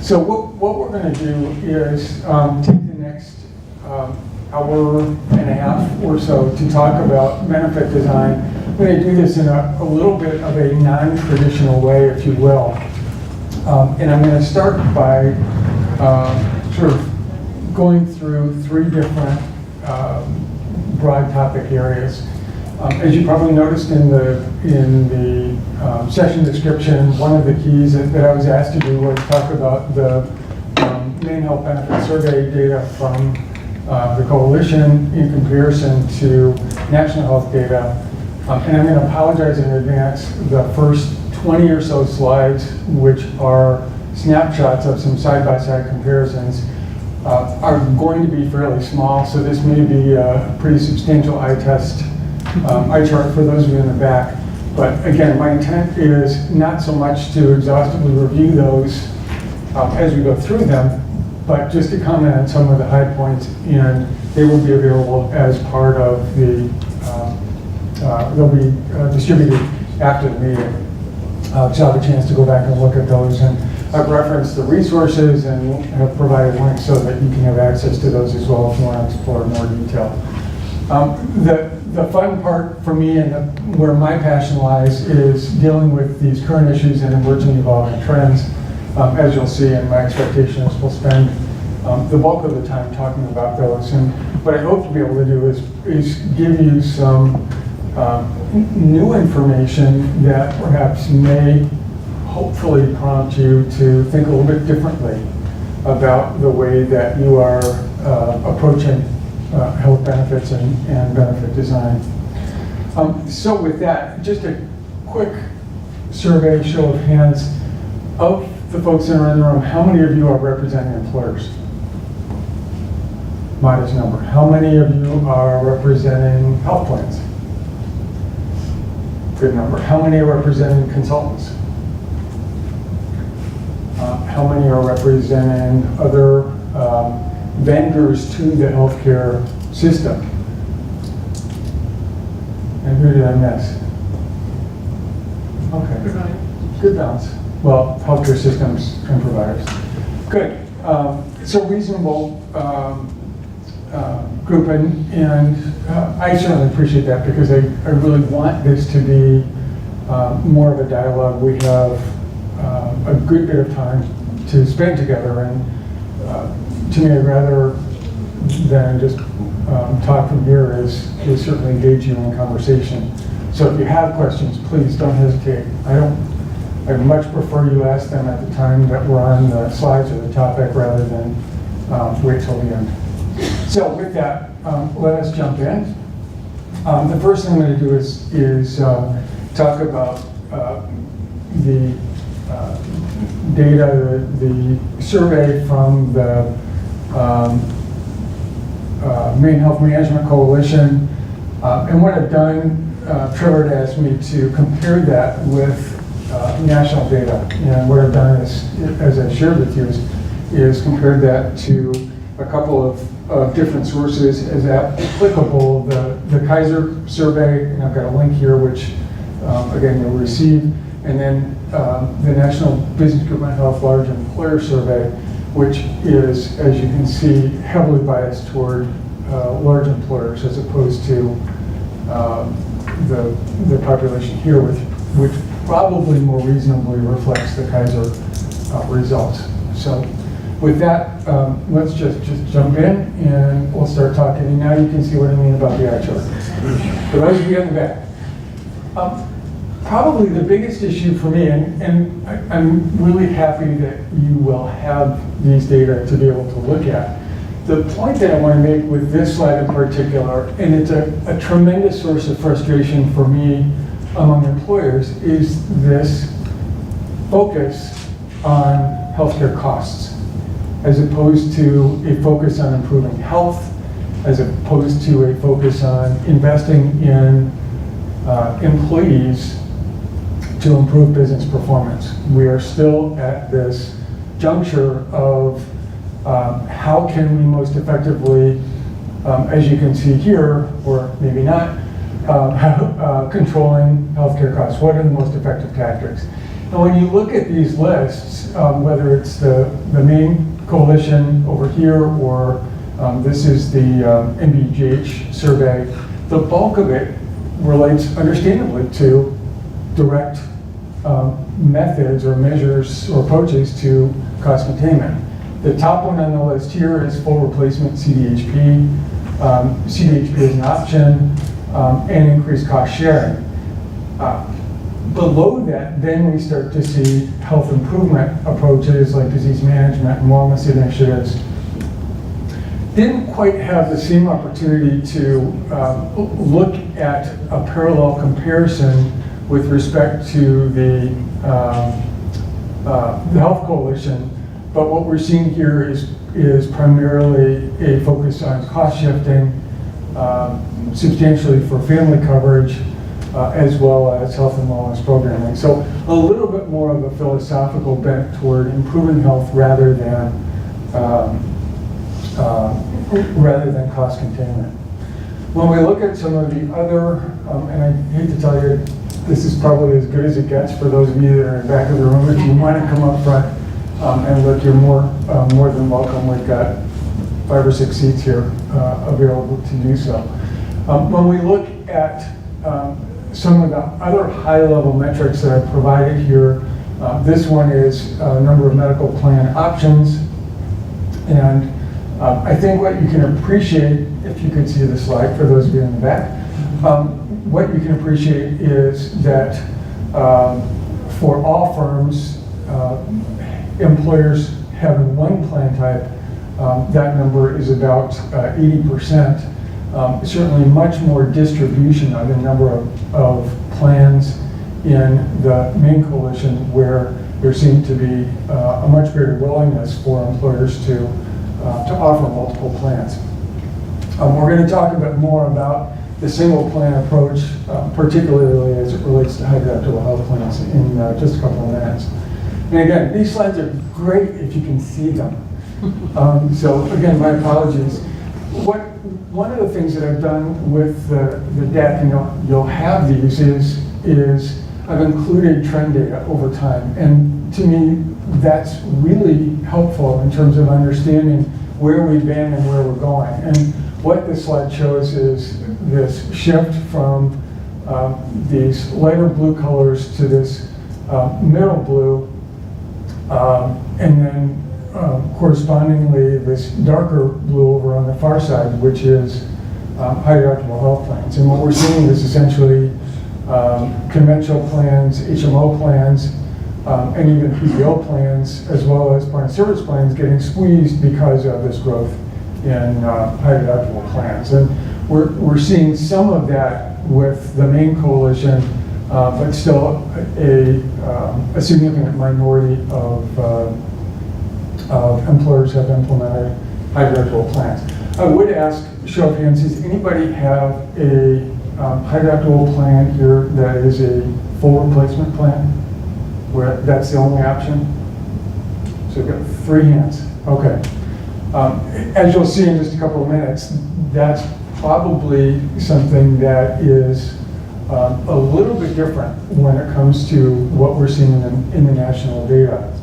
So what we're going to do is take the next hour and a half or so to talk about benefit design. I'm going to do this in a little bit of a non-traditional way, if you will. And I'm going to start by sort of going through three different broad topic areas. As you probably noticed in the session description, one of the keys that I was asked to do was talk about the Maine Health Benefit Survey data from the coalition in comparison to national health data. And I'm going to apologize in advance. The first 20 or so slides, which are snapshots of some side-by-side comparisons, are going to be fairly small, so this may be a pretty substantial eye test, eye chart for those of you in the back. But again, my intent is not so much to exhaustively review those as we go through them, but just to comment on some of the high points, and they will be available as part of the, they'll be distributed after the meeting. So you'll have a chance to go back and look at those. And I've referenced the resources and have provided links so that you can have access to those as well if you want to explore in more detail. The fun part for me and where my passion lies is dealing with these current issues and emerging evolving trends. As you'll see, and my expectation is we'll spend the bulk of the time talking about those. And what I hope to be able to do is give you some new information that perhaps may hopefully prompt you to think a little bit differently about the way that you are approaching health benefits and benefit design. So with that, just a quick survey, show of hands. Of the folks that are in the room, how many of you are representing employers? Modest number. How many of you are representing health plans? Good number. How many are representing consultants? How many are representing other vendors to the healthcare system? And who did I miss? Okay. Good balance. Well, healthcare systems and providers. Good. So reasonable group, and I certainly appreciate that because I really want this to be more of a dialogue. We have a good bit of time to spend together, and to me, I'd rather than just talk from here is certainly engage you in conversation. So if you have questions, please don't hesitate. I'd much prefer you ask them at the time that we're on the slides or the topic rather than wait till the end. So with that, let us jump in. The first thing I'm going to do is talk about the data, the survey from the Maine Health Management Coalition. And what I've done, Trevor had asked me to compare that with national data. And what I've done is, as I shared with you, is compared that to a couple of different sources as applicable. The Kaiser survey, and I've got a link here, which again you'll receive, and then the National Business Group on Health Large Employer Survey, which is, as you can see, heavily biased toward large employers as opposed to the population here, which probably more reasonably reflects the Kaiser results. So with that, let's just jump in and we'll start talking. And now you can see what I mean about the eye chart. For those of you in the back. Probably the biggest issue for me, and I'm really happy that you will have these data to be able to look at. The point that I want to make with this slide in particular, and it's a tremendous source of frustration for me among employers, is this focus on healthcare costs, as opposed to a focus on improving health, as opposed to a focus on investing in employees to improve business performance. We are still at this juncture of how can we most effectively, as you can see here, or maybe not, controlling healthcare costs. What are the most effective tactics? And when you look at these lists, whether it's the Maine Coalition over here, or this is the MBGH survey, the bulk of it relates understandably to direct methods or measures or approaches to cost containment. The top one on the list here is full replacement CDHP. CDHP is an option, and increased cost sharing. Below that, then we start to see health improvement approaches like disease management and wellness initiatives. Didn't quite have the same opportunity to look at a parallel comparison with respect to the Health Coalition, but what we're seeing here is primarily a focus on cost shifting, substantially for family coverage, as well as health and wellness programming. So a little bit more of a philosophical bent toward improving health rather than cost containment. When we look at some of the other, and I hate to tell you, this is probably as good as it gets for those of you that are in the back of the room. If you want to come up front and look, you're more than welcome. We've got 5 or 6 seats here available to do so. When we look at some of the other high-level metrics that I've provided here, this one is number of medical plan options. And I think what you can appreciate, if you could see the slide for those of you in the back, what you can appreciate is that for all firms, employers having one plan type, that number is about 80%. Certainly much more distribution of the number of plans in the Maine Coalition, where there seemed to be a much greater willingness for employers to offer multiple plans. We're going to talk a bit more about the single plan approach, particularly as it relates to high deductible health plans in just a couple of minutes. And again, these slides are great if you can see them. So again, my apologies. One of the things that I've done with the deck, and you'll have these, is I've included trend data over time. And to me, that's really helpful in terms of understanding where we've been and where we're going. And what this slide shows is this shift from these lighter blue colors to this middle blue, and then correspondingly this darker blue over on the far side, which is high deductible health plans. And what we're seeing is essentially conventional plans, HMO plans, and even PPO plans, as well as point of service plans, getting squeezed because of this growth in high deductible plans. And we're seeing some of that with the Maine Coalition, but still a significant minority of employers have implemented high deductible plans. I would ask, show of hands, does anybody have a high deductible plan here that is a full replacement plan, where that's the only option? So we've got 3 hands. Okay. As you'll see in just a couple of minutes, that's probably something that is a little bit different when it comes to what we're seeing in the national data.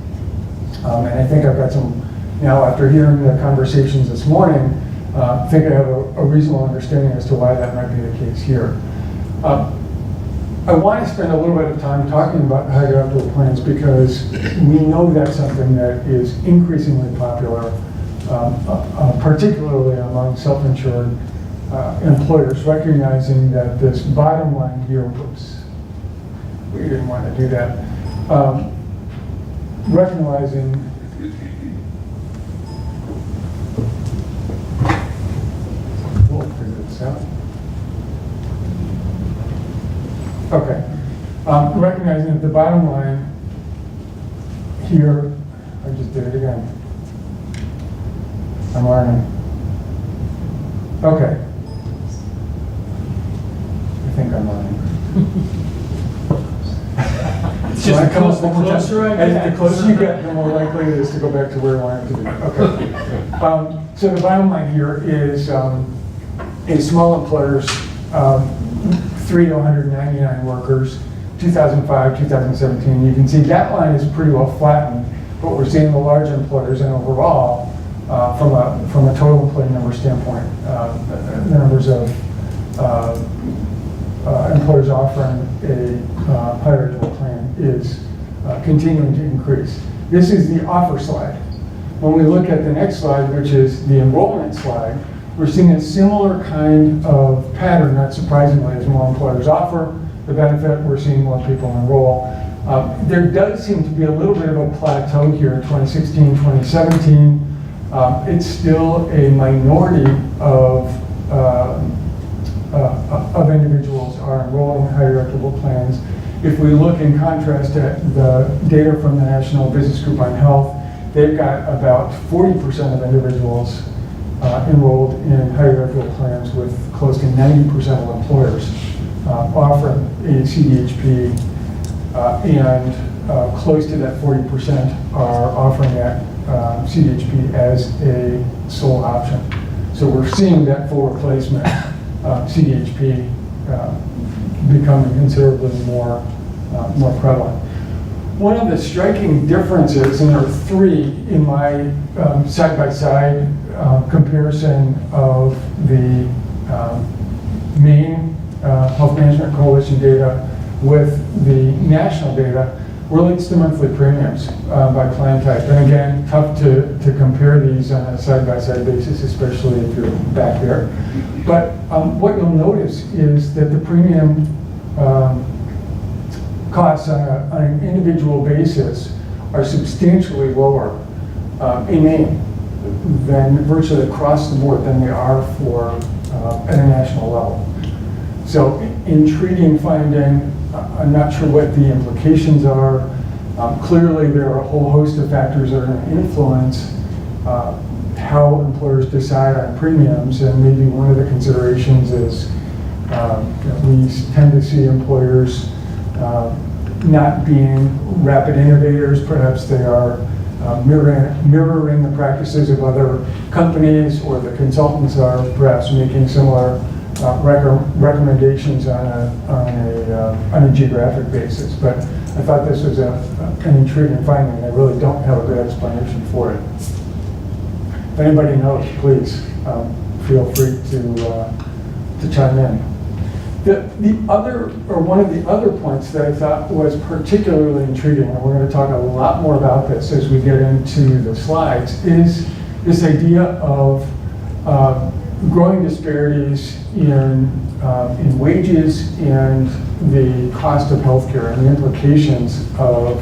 And I think I've got some, now after hearing the conversations this morning, I think I have a reasonable understanding as to why that might be the case here. I want to spend a little bit of time talking about high deductible plans because we know that's something that is increasingly popular, particularly among self-insured employers, recognizing that this bottom line here, whoops, we didn't want to do that, recognizing we'll figure this out. Okay. Recognizing that the bottom line here, I just did it again. I'm learning. Okay. I think I'm learning. It's just the closer I get. The closer you get, the more likely it is to go back to where I wanted to be. Okay. So the bottom line here is a small employers, 3 to 199 workers, 2005, 2017, you can see that line is pretty well flattened, but we're seeing the large employers and overall, from a total employee number standpoint, the numbers of employers offering a higher eligible plan is continuing to increase. This is the offer slide. When we look at the next slide, which is the enrollment slide, we're seeing a similar kind of pattern, not surprisingly. As more employers offer the benefit, we're seeing more people enroll. There does seem to be a little bit of a plateau here in 2016, 2017. It's still a minority of individuals are enrolled in higher equitable plans. If we look in contrast at the data from the National Business Group on Health, they've got about 40% of individuals enrolled in higher equitable plans, with close to 90% of employers offering a CDHP, and close to that 40% are offering that CDHP as a sole option. So we're seeing that full replacement CDHP becoming considerably more prevalent. One of the striking differences, and there are three in my side-by-side comparison of the Maine Health Management Coalition data with the national data, relates to monthly premiums by plan type. And again, tough to compare these on a side-by-side basis, especially if you're back there. But what you'll notice is that the premium costs on an individual basis are substantially lower in Maine than virtually across the board than they are for at a national level. So intriguing finding. I'm not sure what the implications are. Clearly, there are a whole host of factors that are going to influence how employers decide on premiums, and maybe one of the considerations is we tend to see employers not being rapid innovators. Perhaps they are mirroring the practices of other companies, or the consultants are perhaps making similar recommendations on a geographic basis. But I thought this was an intriguing finding. I really don't have a good explanation for it. If anybody knows, please feel free to chime in. One of the other points that I thought was particularly intriguing, and we're going to talk a lot more about this as we get into the slides, is this idea of growing disparities in wages and the cost of healthcare, and the implications of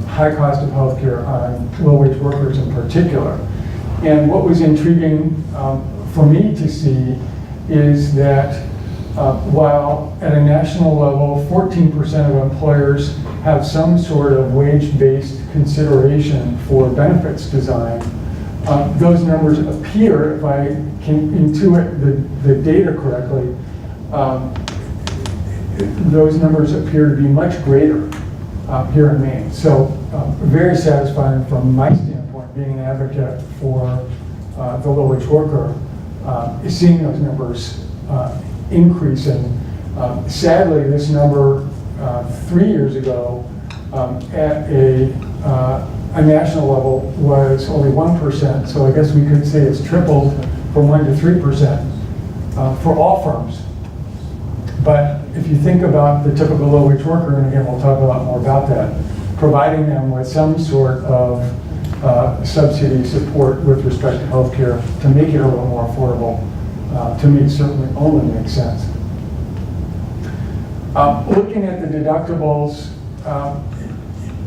high cost of healthcare on low-wage workers in particular. And what was intriguing for me to see is that while at a national level, 14% of employers have some sort of wage-based consideration for benefits design, those numbers appear, if I can intuit the data correctly, those numbers appear to be much greater here in Maine. So very satisfying from my standpoint, being an advocate for the low-wage worker, seeing those numbers increasing. Sadly, this number 3 years ago at a national level was only 1%, so I guess we could say it's tripled from 1 to 3% for all firms. But if you think about the typical low-wage worker, and again, we'll talk a lot more about that, providing them with some sort of subsidy support with respect to healthcare to make it a little more affordable, to me certainly only makes sense. Looking at the deductibles,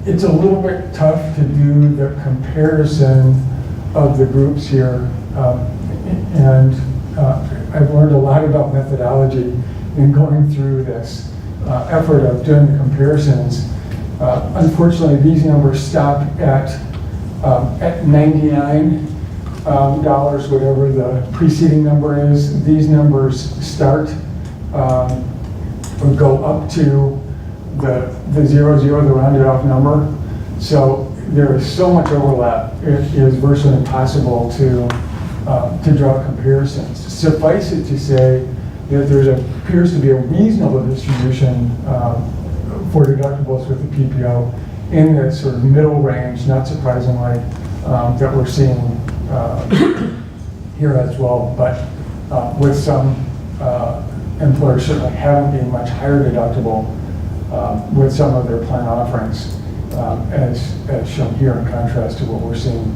it's a little bit tough to do the comparison of the groups here, and I've learned a lot about methodology in going through this effort of doing the comparisons. Unfortunately, these numbers stop at $99, whatever the preceding number is. These numbers start or go up to the 00, the rounded off number. So there is so much overlap, it is virtually impossible to draw comparisons. Suffice it to say that there appears to be a reasonable distribution for deductibles with the PPO in the sort of middle range, not surprisingly, that we're seeing here as well, but with some employers certainly having a much higher deductible with some of their plan offerings, as shown here in contrast to what we're seeing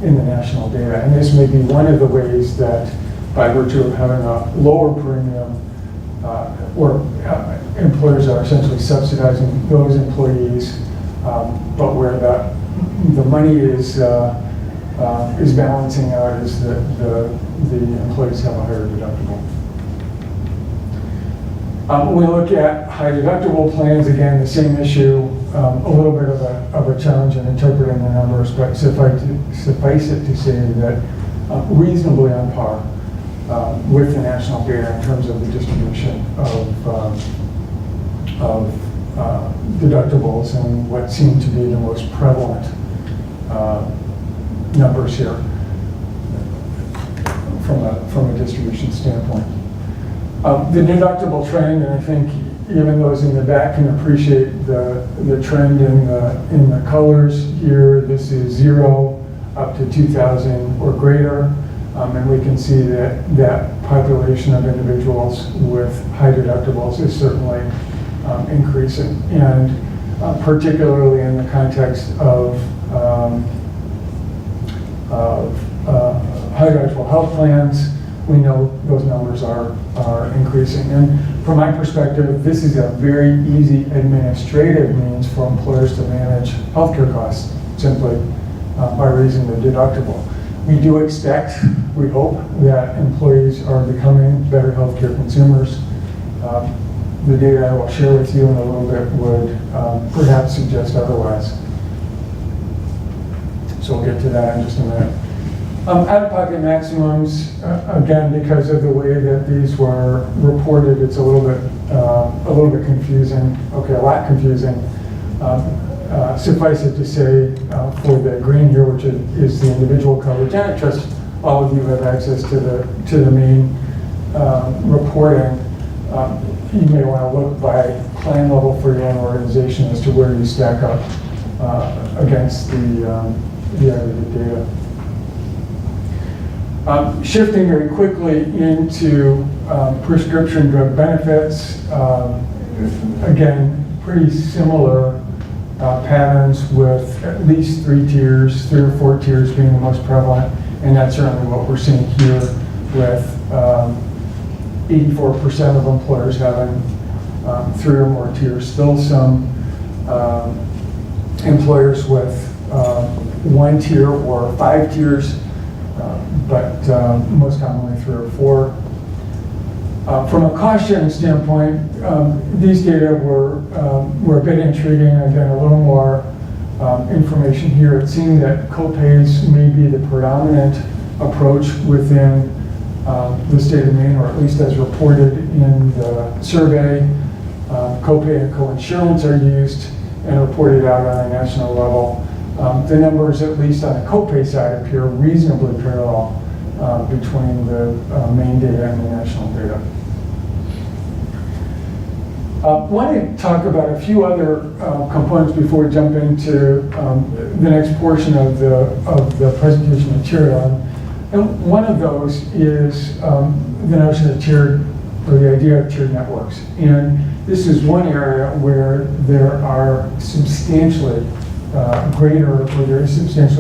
in the national data. And this may be one of the ways that, by virtue of having a lower premium, or employers are essentially subsidizing those employees, but where the money is balancing out is that the employees have a higher deductible. When we look at high deductible plans, again, the same issue, a little bit of a challenge in interpreting the numbers, but suffice it to say that reasonably on par with the national data in terms of the distribution of deductibles and what seem to be the most prevalent numbers here from a distribution standpoint. The deductible trend, and I think even those in the back can appreciate the trend in the colors here. This is 0 up to 2,000 or greater, and we can see that population of individuals with high deductibles is certainly increasing, and particularly in the context of high deductible health plans. We know those numbers are increasing. And from my perspective, this is a very easy administrative means for employers to manage healthcare costs, simply by raising the deductible. We do expect, we hope, that employees are becoming better healthcare consumers. The data I will share with you in a little bit would perhaps suggest otherwise. So we'll get to that in just a minute. Out-of-pocket maximums, again, because of the way that these were reported, it's a little bit confusing. Okay, a lot confusing. Suffice it to say, for the green here, which is the individual coverage, and I trust all of you have access to the Maine reporting. You may want to look by plan level for your own organization as to where you stack up against the aggregate data. Shifting very quickly into prescription drug benefits, again, pretty similar patterns with at least 3 tiers, 3 or 4 tiers being the most prevalent, and that's certainly what we're seeing here with 84% of employers having 3 or more tiers. Still some employers with 1 tier or 5 tiers, but most commonly 3 or 4. From a cost sharing standpoint, these data were a bit intriguing. Again, a little more information here. It seemed that copays may be the predominant approach within the state of Maine, or at least as reported in the survey. Copay and coinsurance are used and reported out on a national level. The numbers, at least on the copay side, appear reasonably parallel between the Maine data and the national data. I want to talk about a few other components before we jump into the next portion of the presentation material. And one of those is the notion of tiered, or the idea of tiered networks. And this is one area where there are substantially greater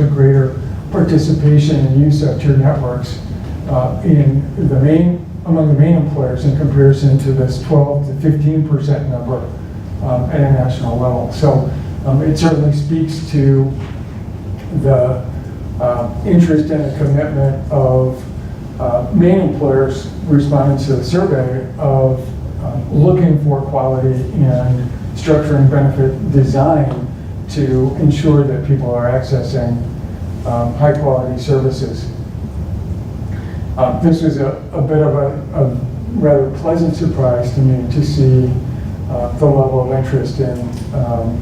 greater participation and use of tiered networks among the Maine employers in comparison to this 12 to 15% number at a national level. So it certainly speaks to the interest and the commitment of Maine employers responding to the survey of looking for quality and structuring benefit design to ensure that people are accessing high quality services. This was a bit of a rather pleasant surprise to me to see the level of interest in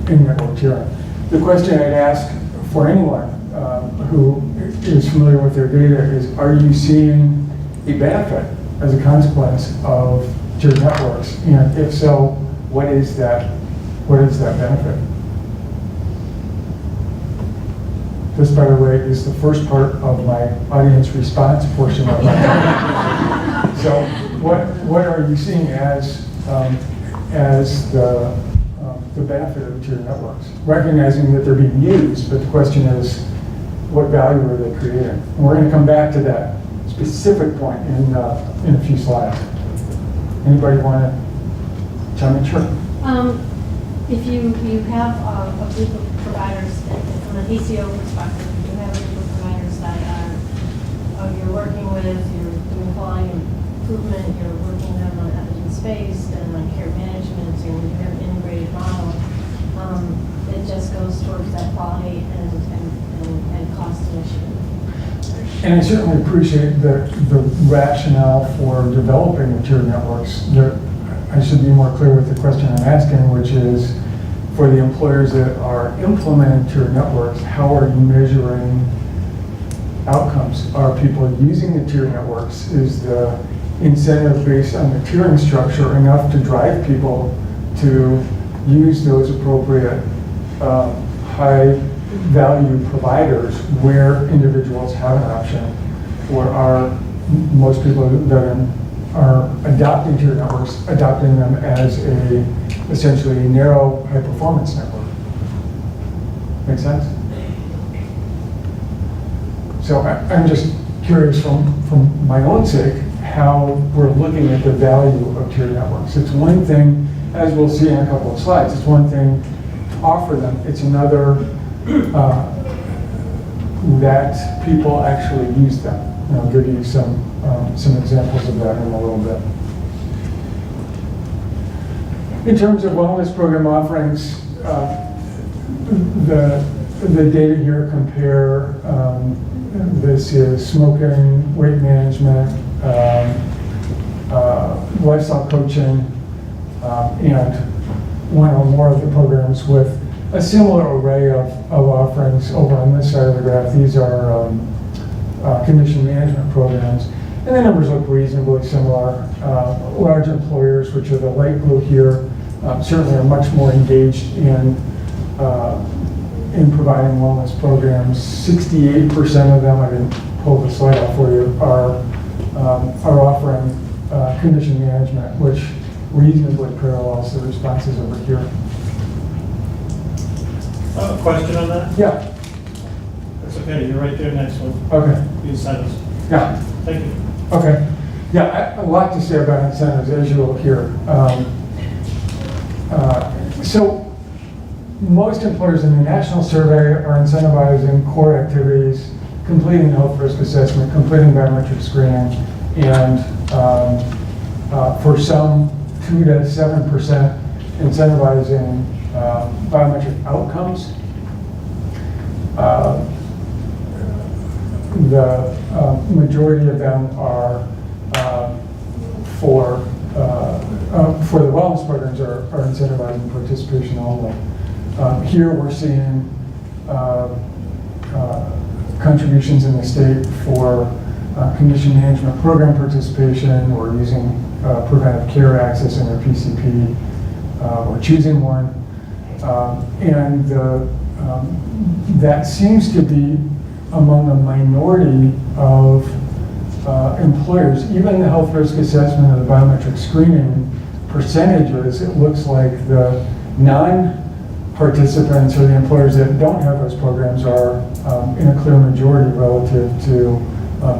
network tiering. The question I'd ask for anyone who is familiar with their data is, are you seeing a benefit as a consequence of tiered networks? And if so, what is that what is that benefit? This, by the way, is the first part of my audience response portion of my talk. So what are you seeing as the benefit of tiered networks? Recognizing that they're being used, but the question is, what value are they creating? And we're going to come back to that specific point in a few slides. Anybody want to chime in? Sure. If you have a group of providers, from an ACO perspective, you have a group of providers that you're working with, you're doing quality improvement, you're working with them on evidence-based and on care management, so you have an integrated model, it just goes towards that quality and cost initiative. And I certainly appreciate the rationale for developing the tiered networks. I should be more clear with the question I'm asking, which is, for the employers that are implementing tiered networks, how are you measuring outcomes? Are people using the tiered networks? Is the incentive based on the tiering structure enough to drive people to use those appropriate high value providers where individuals have an option? Or are most people that are adopting tiered networks adopting them as essentially a narrow high performance network? Make sense? So I'm just curious from my own sake how we're looking at the value of tiered networks. It's one thing, as we'll see in a couple of slides, it's one thing to offer them. It's another that people actually use them. And I'll give you some examples of that in a little bit. In terms of wellness program offerings, the data here compare, this is smoking, weight management, lifestyle coaching, and one or more of the programs with a similar array of offerings over on this side of the graph. These are condition management programs, and the numbers look reasonably similar. Large employers, which are the light blue here, certainly are much more engaged in providing wellness programs. 68% of them, I didn't pull the slide out for you, are offering condition management, which reasonably parallels the responses over here. A question on that? Yeah. That's okay, you're right there next one. Okay. The incentives. Yeah. Thank you. Okay. Yeah, a lot to say about incentives, as you will hear. So most employers in the national survey are incentivizing core activities, completing health risk assessment, completing biometric screening, and for some 2 to 7% incentivizing biometric outcomes. The majority of them are for the wellness programs are incentivizing participation only. Here we're seeing contributions in the state for condition management program participation, or using preventive care access in their PCP, or choosing one. And that seems to be among a minority of employers. Even the health risk assessment and the biometric screening percentages, it looks like the non-participants or the employers that don't have those programs are in a clear majority relative to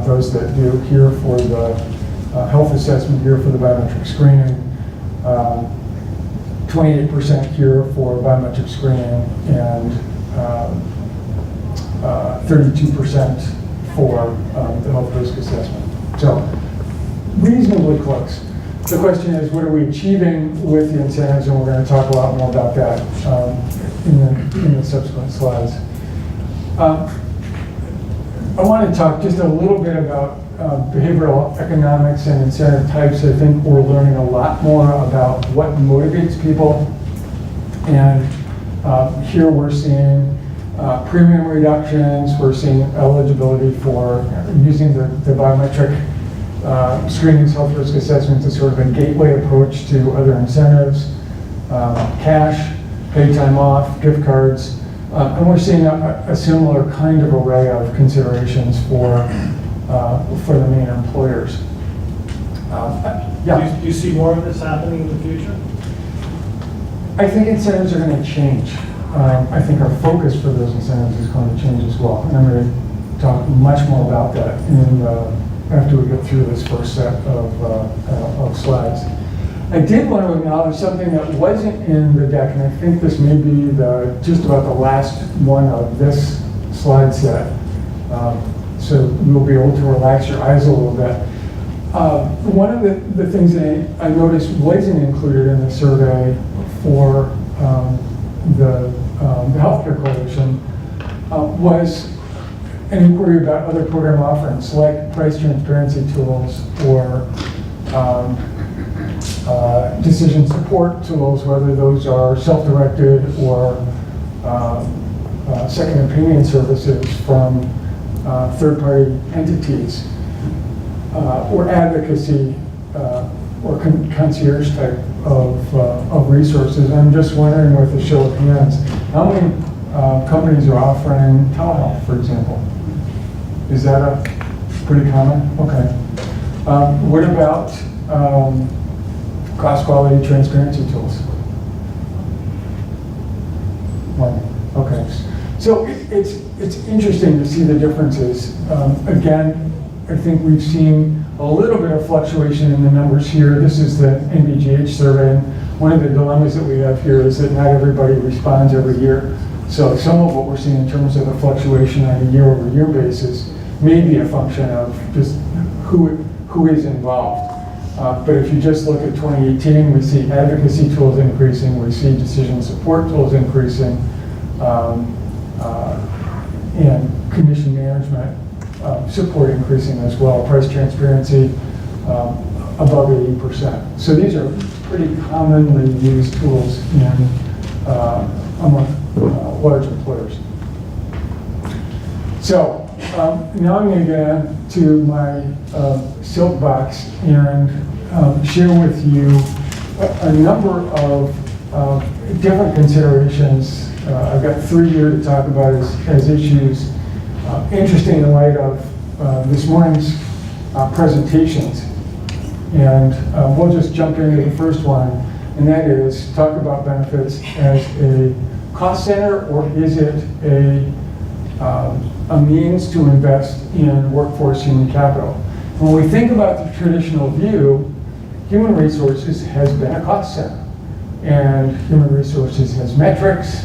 those that do. Here for the health assessment, here for the biometric screening, 28% here for biometric screening, and 32% for the health risk assessment. So reasonably close. The question is, what are we achieving with the incentives? And we're going to talk a lot more about that in the subsequent slides. I want to talk just a little bit about behavioral economics and incentive types. I think we're learning a lot more about what motivates people. And here we're seeing premium reductions. We're seeing eligibility for using the biometric screenings, health risk assessments as sort of a gateway approach to other incentives. Cash paid time off, gift cards, and we're seeing a similar kind of array of considerations for the main employers. Yeah. Do you see more of this happening in the future? I think incentives are going to change. I think our focus for those incentives is going to change as well. And I'm going to talk much more about that after we get through this first set of slides. I did want to acknowledge something that wasn't in the deck, and I think this may be just about the last one of this slide set. So you'll be able to relax your eyes a little bit. One of the things that I noticed wasn't included in the survey for the Healthcare Coalition was an inquiry about other program offerings like price transparency tools or decision support tools, whether those are self-directed or second opinion services from third-party entities, or advocacy or concierge type of resources. I'm just wondering, with a show of hands, how many companies are offering telehealth, for example? Is that a pretty common? Okay. What about cost, quality, transparency tools? One. Okay. So it's interesting to see the differences. Again, I think we've seen a little bit of fluctuation in the numbers here. This is the NBGH survey. And one of the dilemmas that we have here is that not everybody responds every year. So some of what we're seeing in terms of the fluctuation on a year-over-year basis may be a function of just who is involved. But if you just look at 2018, we see advocacy tools increasing, we see decision support tools increasing, and commission management support increasing as well. Price transparency above 80%. So these are pretty commonly used tools among large employers. So now I'm going to get to my soapbox and share with you a number of different considerations. I've got 3 here to talk about as issues interesting in light of this morning's presentations. And we'll just jump into the first one, and that is talk about benefits as a cost center, or is it a means to invest in workforce human capital? When we think about the traditional view, human resources has been a cost center, and human resources has metrics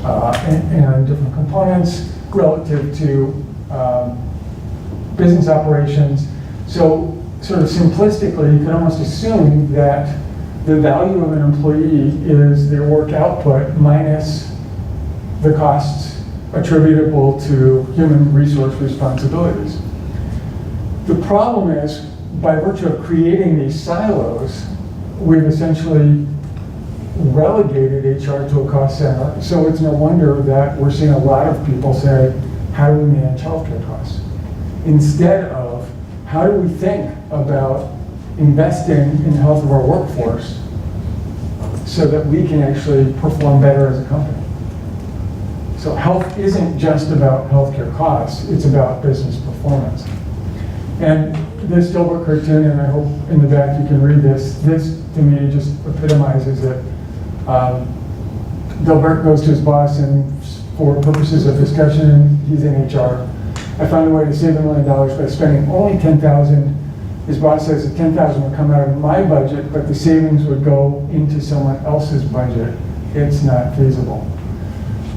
and different components relative to business operations. So sort of simplistically, you can almost assume that the value of an employee is their work output minus the costs attributable to human resource responsibilities. The problem is, by virtue of creating these silos, we've essentially relegated HR to a cost center. So it's no wonder that we're seeing a lot of people say, how do we manage healthcare costs? Instead of, how do we think about investing in the health of our workforce so that we can actually perform better as a company? So health isn't just about healthcare costs, it's about business performance. And this Dilbert cartoon, and I hope in the back you can read this, to me just epitomizes it. Dilbert goes to his boss, and for purposes of discussion, he's in HR. I found a way to save $1 million by spending only $10,000. His boss says that $10,000 would come out of my budget, but the savings would go into someone else's budget. It's not feasible.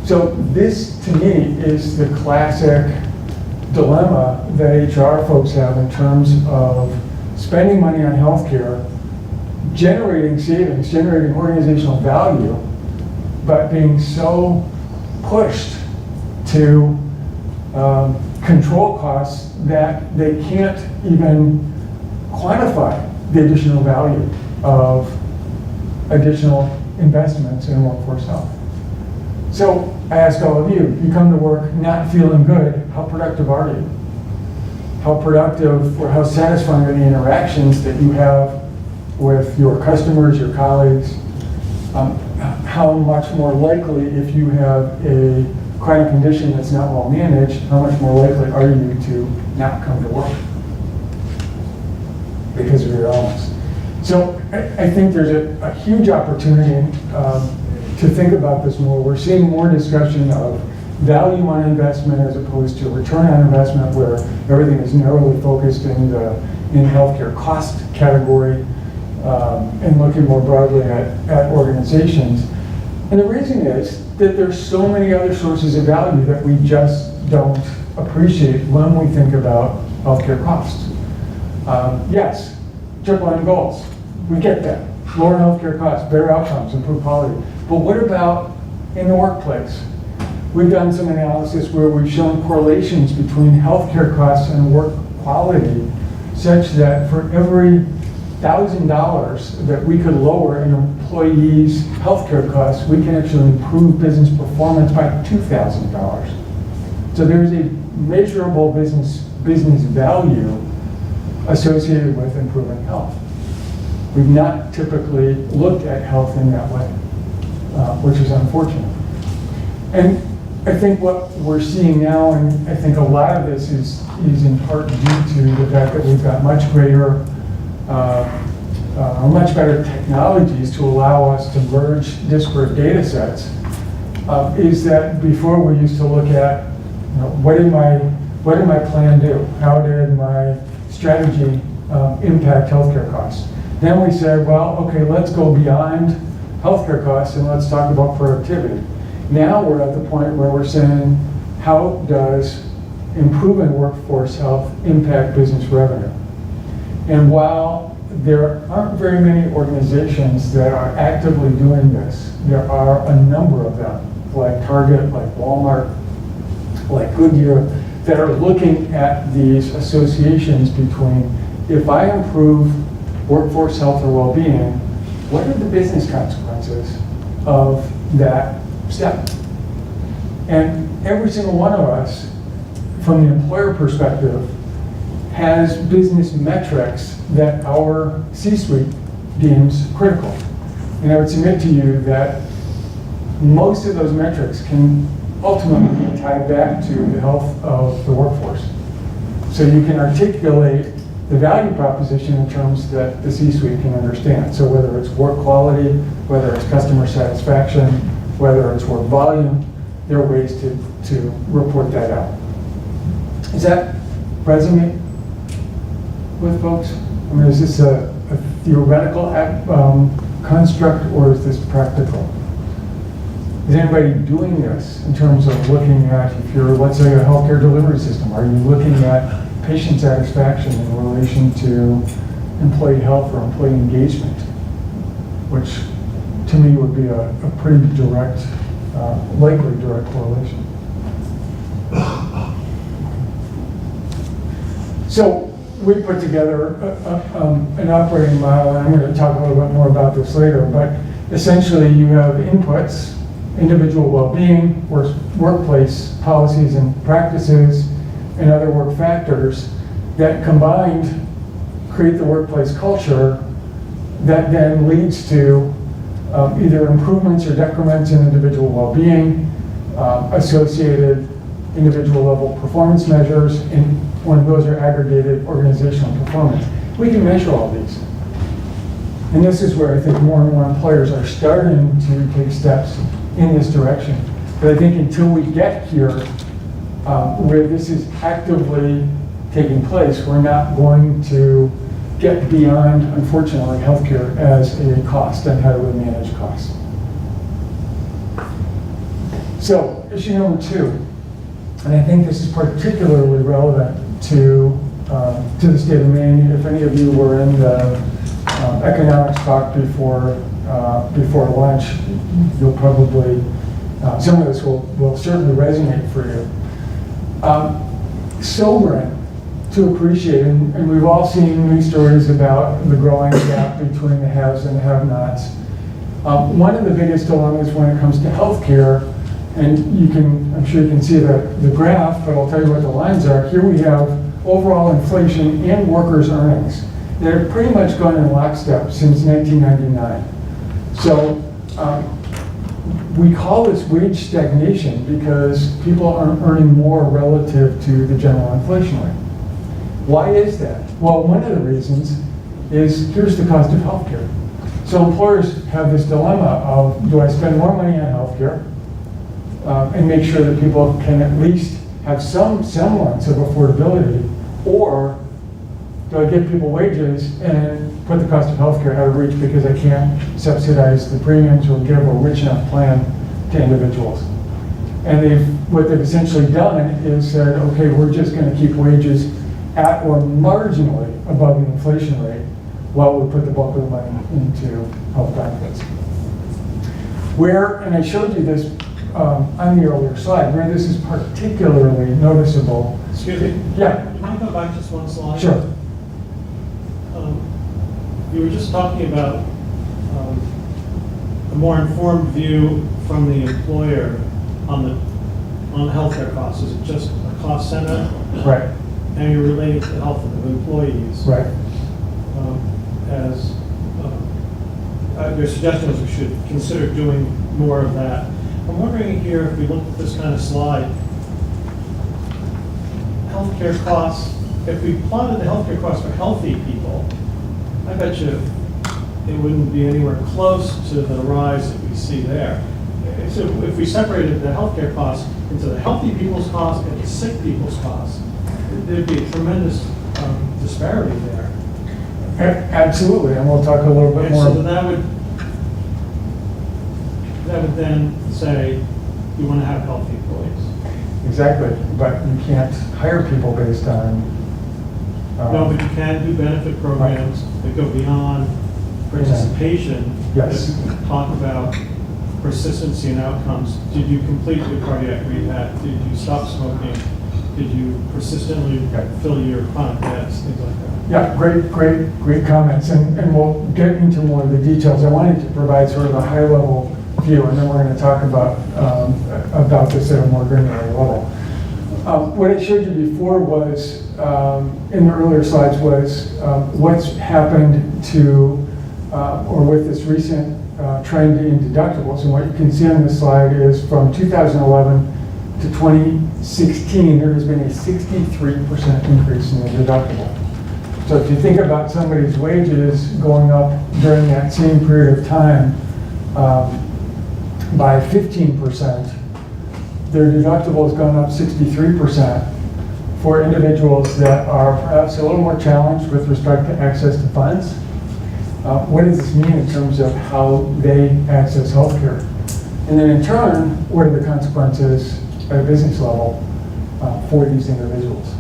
So this, to me, is the classic dilemma that HR folks have in terms of spending money on healthcare, generating savings, generating organizational value, but being so pushed to control costs that they can't even quantify the additional value of additional investments in workforce health. So I ask all of you, you come to work not feeling good, how productive are you? How productive or how satisfying are the interactions that you have with your customers, your colleagues? how much more likely, if you have a chronic condition that's not well managed, how much more likely are you to not come to work because of your illness? So I think there's a huge opportunity to think about this more. We're seeing more discussion of value on investment as opposed to return on investment, where everything is narrowly focused in healthcare cost category, and looking more broadly at organizations. And the reason is that there's so many other sources of value that we just don't appreciate when we think about healthcare costs. Yes, triple end goals, we get that. Lower healthcare costs, better outcomes, improved quality. But what about in the workplace? We've done some analysis where we've shown correlations between healthcare costs and work quality, such that for every $1,000 that we could lower an employee's healthcare costs, we can actually improve business performance by $2,000. So there's a measurable business value associated with improving health. We've not typically looked at health in that way, which is unfortunate. And I think what we're seeing now, and I think a lot of this is in part due to the fact that we've got much greater, much better technologies to allow us to merge disparate data sets, is that before we used to look at, what did my plan do? How did my strategy impact healthcare costs? Then we said, well, okay, let's go beyond healthcare costs and let's talk about productivity. Now we're at the point where we're saying, how does improving workforce health impact business revenue? And while there aren't very many organizations that are actively doing this, there are a number of them, like Target, like Walmart, like Goodyear, that are looking at these associations between, if I improve workforce health or well-being, what are the business consequences of that step? And every single one of us, from the employer perspective, has business metrics that our C-suite deems critical. And I would submit to you that most of those metrics can ultimately be tied back to the health of the workforce. So you can articulate the value proposition in terms that the C-suite can understand. So whether it's work quality, whether it's customer satisfaction, whether it's work volume, there are ways to report that out. Does that resonate with folks? I mean, is this a theoretical construct, or is this practical? Is anybody doing this in terms of looking at, if you're, let's say, a healthcare delivery system, are you looking at patient satisfaction in relation to employee health or employee engagement, which to me would be a pretty direct, likely direct correlation. So we put together an operating model, and I'm going to talk a little bit more about this later, but essentially you have inputs, individual well-being, workplace policies and practices, and other work factors that combined create the workplace culture that then leads to either improvements or decrements in individual well-being, associated individual level performance measures, and when those are aggregated, organizational performance. We can measure all these. And this is where I think more and more employers are starting to take steps in this direction. But I think until we get here, where this is actively taking place, we're not going to get beyond, unfortunately, healthcare as a cost and how do we manage costs. So, issue number 2, and I think this is particularly relevant to the state of Maine. If any of you were in the economics talk before lunch, you'll probably, some of this will certainly resonate for you. Sobering to appreciate, and we've all seen news stories about the growing gap between the haves and the have-nots. One of the biggest dilemmas when it comes to healthcare, and I'm sure you can see the graph, but I'll tell you what the lines are. Here we have overall inflation and workers' earnings. They're pretty much gone in lockstep since 1999. So we call this wage stagnation because people aren't earning more relative to the general inflation rate. Why is that? Well, one of the reasons is here's the cost of healthcare. So employers have this dilemma of, do I spend more money on healthcare and make sure that people can at least have some semblance of affordability, or do I give people wages and put the cost of healthcare out of reach because I can't subsidize the premiums or give a rich enough plan to individuals? And what they've essentially done is said, okay, we're just going to keep wages at or marginally above the inflation rate while we put the bulk of the money into health benefits. Where, and I showed you this on the earlier slide, where this is particularly noticeable. Excuse me? Yeah. Can I go back just one slide? Sure. You were just talking about a more informed view from the employer on the healthcare costs. Is it just a cost center? Right. And you're relating to the health of the employees. Right. As your suggestion was we should consider doing more of that. I'm wondering here, if we look at this kind of slide, healthcare costs, if we plotted the healthcare costs for healthy people, I bet you it wouldn't be anywhere close to the rise that we see there. So if we separated the healthcare costs into the healthy people's costs and the sick people's costs, there'd be a tremendous disparity there. Absolutely, and we'll talk a little bit And more. so that would then say we want to have healthy employees. Exactly, but you can't hire people based on. No, but you can do benefit programs that go beyond participation. Yes. That talk about persistency and outcomes. Did you complete your cardiac rehab? Did you stop smoking? Did you persistently fill your chronic debts? Things like that. Yeah, Great comments, and we'll get into more of the details. I wanted to provide sort of a high-level view, and then we're going to talk about this at a more granular level. What I showed you before was, in the earlier slides, was what's happened to, or with this recent trend in deductibles. And what you can see on this slide is from 2011 to 2016, there has been a 63% increase in the deductible. So if you think about somebody's wages going up during that same period of time by 15%, their deductible has gone up 63% for individuals that are perhaps a little more challenged with respect to access to funds. What does this mean in terms of how they access healthcare? And then in turn, what are the consequences at a business level for these individuals?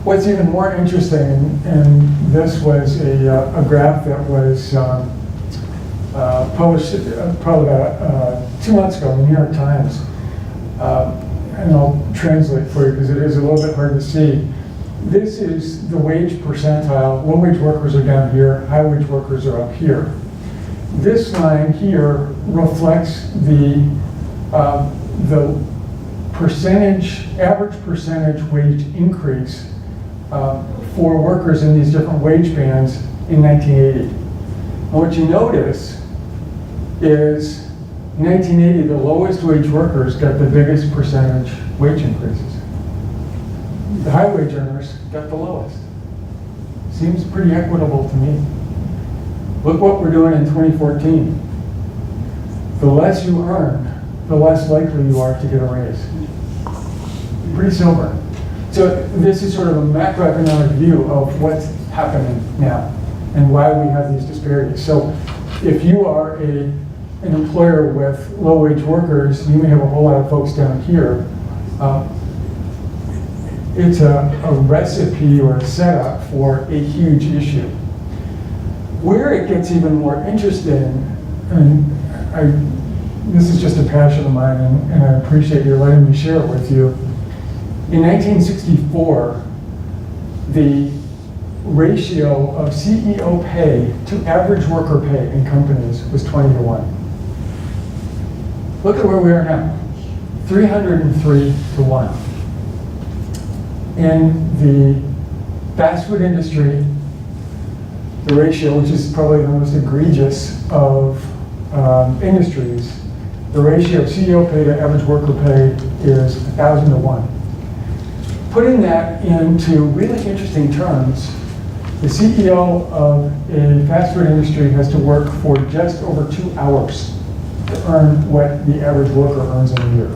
What's even more interesting, and this was a graph that was published probably about 2 months ago in the New York Times, and I'll translate for you because it is a little bit hard to see. This is the wage percentile. Low-wage workers are down here, high-wage workers are up here. This line here reflects the average percentage wage increase for workers in these different wage bands in 1980. And what you notice is in 1980, the lowest wage workers got the biggest percentage wage increases. The high wage earners got the lowest. Seems pretty equitable to me. Look what we're doing in 2014. The less you earn, the less likely you are to get a raise. Pretty sober. So this is sort of a macroeconomic view of what's happening now and why we have these disparities. So if you are an employer with low-wage workers, you may have a whole lot of folks down here. It's a recipe or a setup for a huge issue. Where it gets even more interesting, and this is just a passion of mine, and I appreciate you letting me share it with you. In 1964, the ratio of CEO pay to average worker pay in companies was 20 to 1. Look at where we are now, 303 to 1. In the fast food industry, the ratio, which is probably the most egregious of industries, the ratio of CEO pay to average worker pay is 1,000 to 1. Putting that into really interesting terms, the CEO of a fast food industry has to work for just over 2 hours to earn what the average worker earns in a year.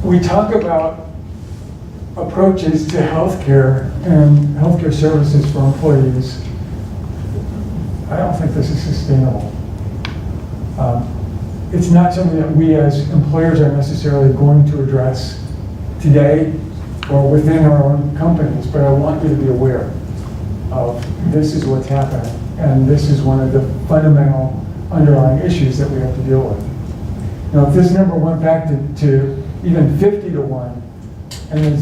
We talk about approaches to healthcare and healthcare services for employees. I don't think this is sustainable. It's not something that we as employers are necessarily going to address today or within our own companies, but I want you to be aware of this is what's happening, and this is one of the fundamental underlying issues that we have to deal with. Now, if this number went back to even 50 to 1, and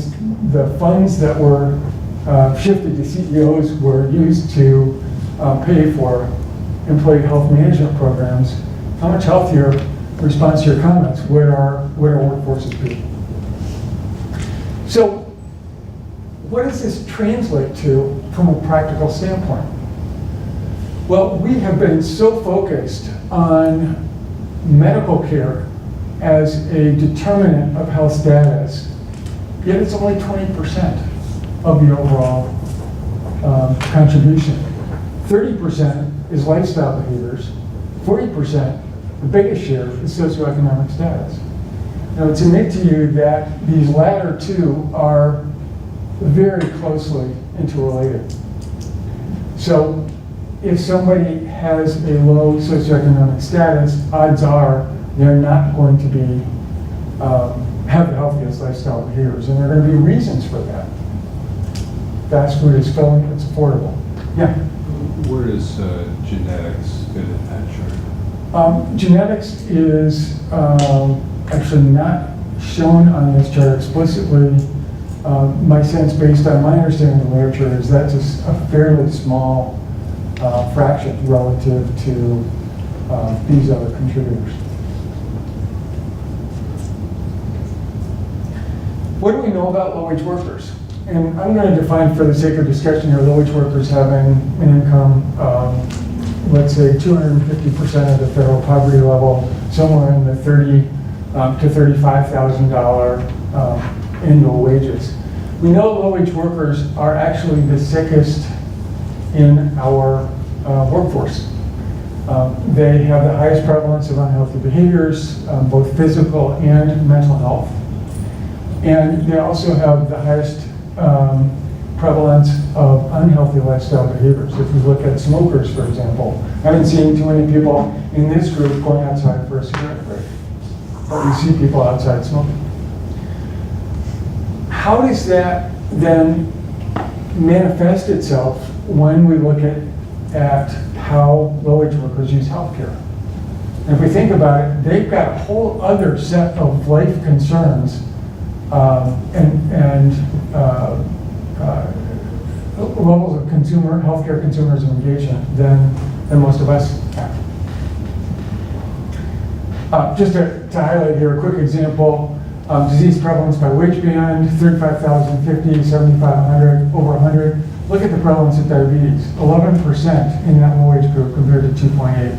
the funds that were shifted to CEOs were used to pay for employee health management programs, how much healthier, in response to your comments, would our workforces be? So, what does this translate to from a practical standpoint? Well, we have been so focused on medical care as a determinant of health status, yet it's only 20% of the overall contribution. 30% is lifestyle behaviors, 40%, the biggest share, is socioeconomic status. Now, to admit to you that these latter two are very closely interrelated. So, if somebody has a low socioeconomic status, odds are they're not going to be have the healthiest lifestyle behaviors, and there are going to be reasons for that. Fast food is filling; it's affordable. Yeah. Where does genetics fit in that chart? Genetics is actually not shown on this chart explicitly. My sense, based on my understanding of the literature, is that's a fairly small fraction relative to these other contributors. What do we know about low-wage workers? And I'm going to define, for the sake of discussion here, low-wage workers having an income, let's say 250% of the federal poverty level, somewhere in the $30,000 to $35,000 annual wages. We know low-wage workers are actually the sickest in our workforce. They have the highest prevalence of unhealthy behaviors, both physical and mental health. And they also have the highest prevalence of unhealthy lifestyle behaviors. If you look at smokers, for example, I haven't seen too many people in this group going outside for a cigarette break, but we see people outside smoking. How does that then manifest itself when we look at how low-wage workers use healthcare? And if we think about it, they've got a whole other set of life concerns and levels of healthcare consumerism engagement than most of us have. Just to highlight here a quick example, disease prevalence by wage band, 35,000, 50, 7,500, over 100. Look at the prevalence of diabetes, 11% in that low-wage group compared to 2.8.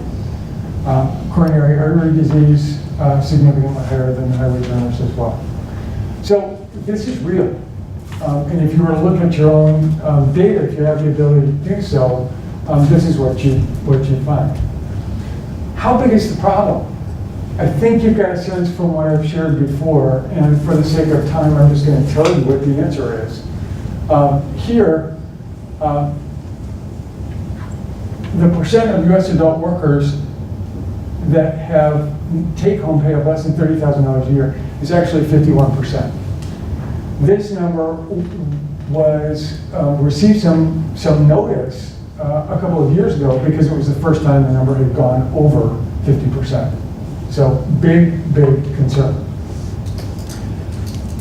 Coronary artery disease, significantly higher than the high-wage earners as well. So this is real. And if you were to look at your own data, if you have the ability to do so, this is what you find. How big is the problem? I think you've got a sense from what I've shared before, and for the sake of time, I'm just going to tell you what the answer is. Here, the percent of U.S. adult workers that have take-home pay of less than $30,000 a year is actually 51%. This number was received some notice a couple of years ago because it was the first time the number had gone over 50%. So big concern.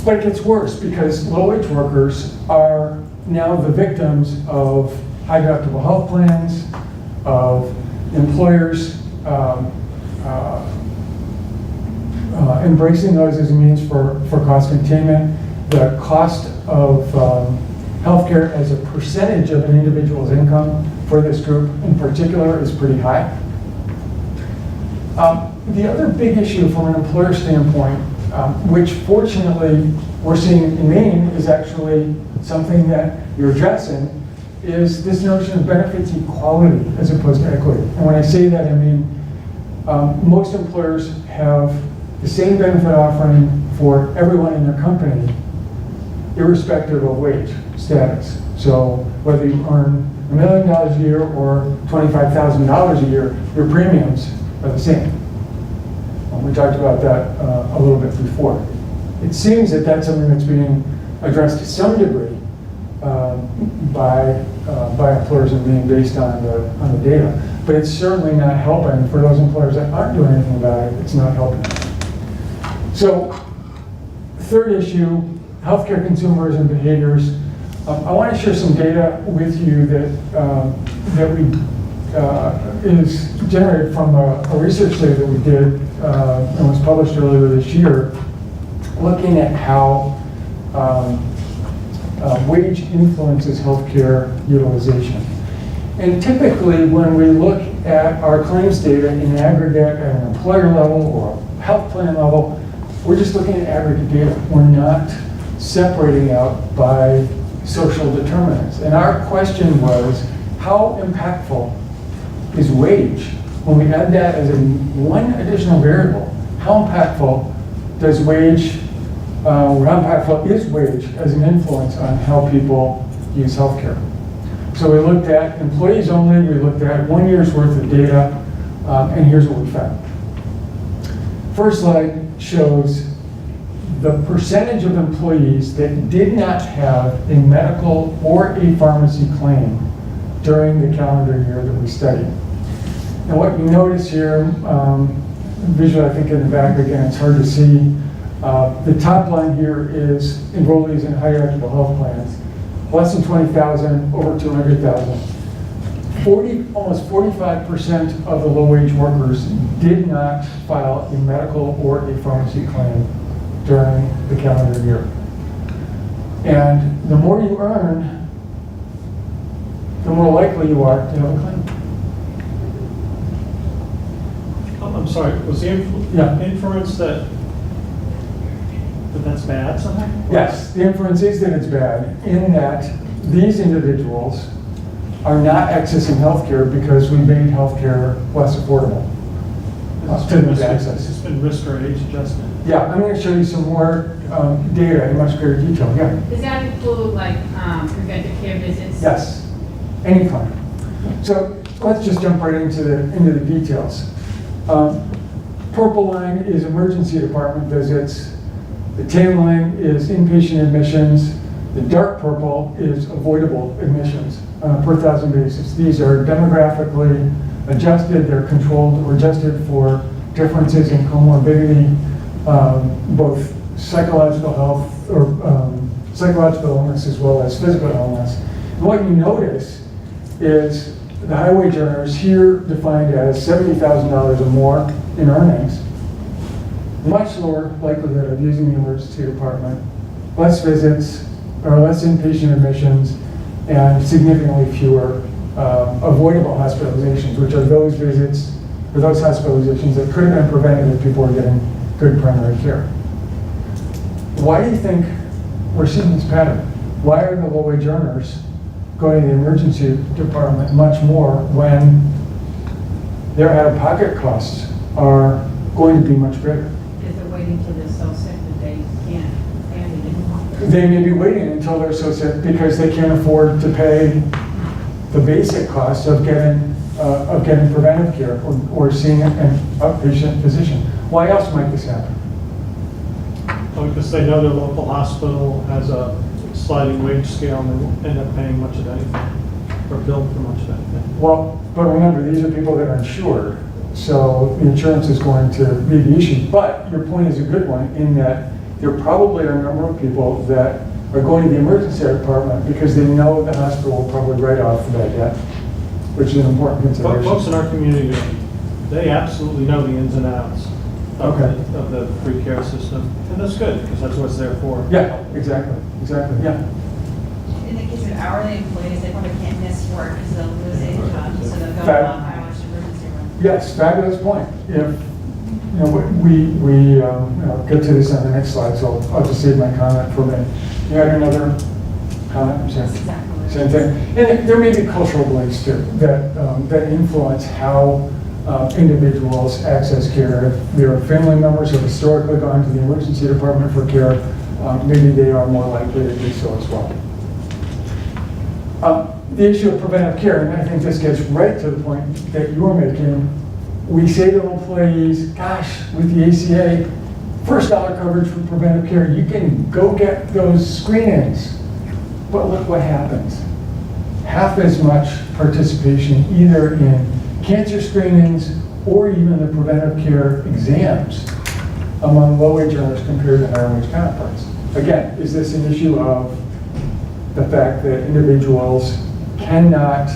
But it gets worse because low-wage workers are now the victims of high-deductible health plans, of employers embracing those as a means for cost containment. The cost of healthcare as a percentage of an individual's income for this group in particular is pretty high. The other big issue from an employer standpoint, which fortunately we're seeing in Maine is actually something that you're addressing, is this notion of benefits equality as opposed to equity. And when I say that, I mean most employers have the same benefit offering for everyone in their company, irrespective of wage status. So whether you earn $1 million a year or $25,000 a year, your premiums are the same. We talked about that a little bit before. It seems that that's something that's being addressed to some degree by employers in Maine based on the data. But it's certainly not helping for those employers that aren't doing anything about it. It's not helping. So, third issue, healthcare consumers and behaviors. I want to share some data with you that is generated from a research study that we did and was published earlier this year, looking at how wage influences healthcare utilization. And typically, when we look at our claims data in aggregate at an employer level or a health plan level, we're just looking at aggregate data. We're not separating out by social determinants. And our question was, how impactful is wage? When we add that as one additional variable, how impactful does wage, how impactful is wage as an influence on how people use healthcare? So we looked at employees only, we looked at 1 year's worth of data, and here's what we found. First slide shows the percentage of employees that did not have a medical or a pharmacy claim during the calendar year that we studied. And what you notice here, visually I think in the back again, it's hard to see. The top line here is enrollees in high deductible health plans. Less than 20,000, over 200,000. Almost 45% of the low-wage workers did not file a medical or a pharmacy claim during the calendar year. And the more you earn, the more likely you are to have a claim. I'm sorry, was the inference that that's bad somehow? Yes, the inference is that it's bad in that these individuals are not accessing healthcare because we made healthcare less affordable to them to access. It's been risk or age adjusted. Yeah, I'm going to show you some more data in much greater detail. Yeah. Does that include like preventive care visits? Yes, any kind. So let's just jump right into the details. Purple line is emergency department visits. The tan line is inpatient admissions. The dark purple is avoidable admissions on a per thousand basis. These are demographically adjusted. They're controlled or adjusted for differences in comorbidity, both psychological health or psychological illness as well as physical illness. And what you notice is the high wage earners here defined as $70,000 or more in earnings, much lower likelihood of using the emergency department, less visits or less inpatient admissions, and significantly fewer avoidable hospitalizations, which are those visits or those hospitalizations that could have been prevented if people were getting good primary care. Why do you think we're seeing this pattern? Why are the low wage earners going to the emergency department much more when their out-of-pocket costs are going to be much greater? Because they're waiting till they're so sick that they can't stand it anymore. They may be waiting until they're so sick because they can't afford to pay the basic costs of getting preventive care or seeing an outpatient physician. Why else might this happen? Because they know their local hospital has a sliding wage scale and they won't end up paying much of anything or billed for much of anything. Well, but remember, these are people that are insured, so the insurance is going to be the issue. But your point is a good one in that there probably are a number of people that are going to the emergency department because they know the hospital will probably write off the bad debt, which is an important consideration. Folks in our community, they absolutely know the ins and outs of the free care system. And that's good, because that's what it's there for. Yeah, exactly, yeah. in the case of hourly employees, they probably can't miss work because they'll lose income, so they'll go Fact. off hours to emergency room. Yes, fabulous point. If, I'll get to this on the next slide, so I'll just save my comment for a minute. You had another comment? That's exactly what it Same is. thing. And there may be cultural beliefs too that influence how individuals access care. If their family members have historically gone to the emergency department for care, maybe they are more likely to do so as well. The issue of preventive care, and I think this gets right to the point that you were making, we say to employees, gosh, with the ACA, first dollar coverage for preventive care, you can go get those screenings. But look what happens. Half as much participation either in cancer screenings or even the preventive care exams among low-wage earners compared to higher-wage counterparts. Again, is this an issue of the fact that individuals cannot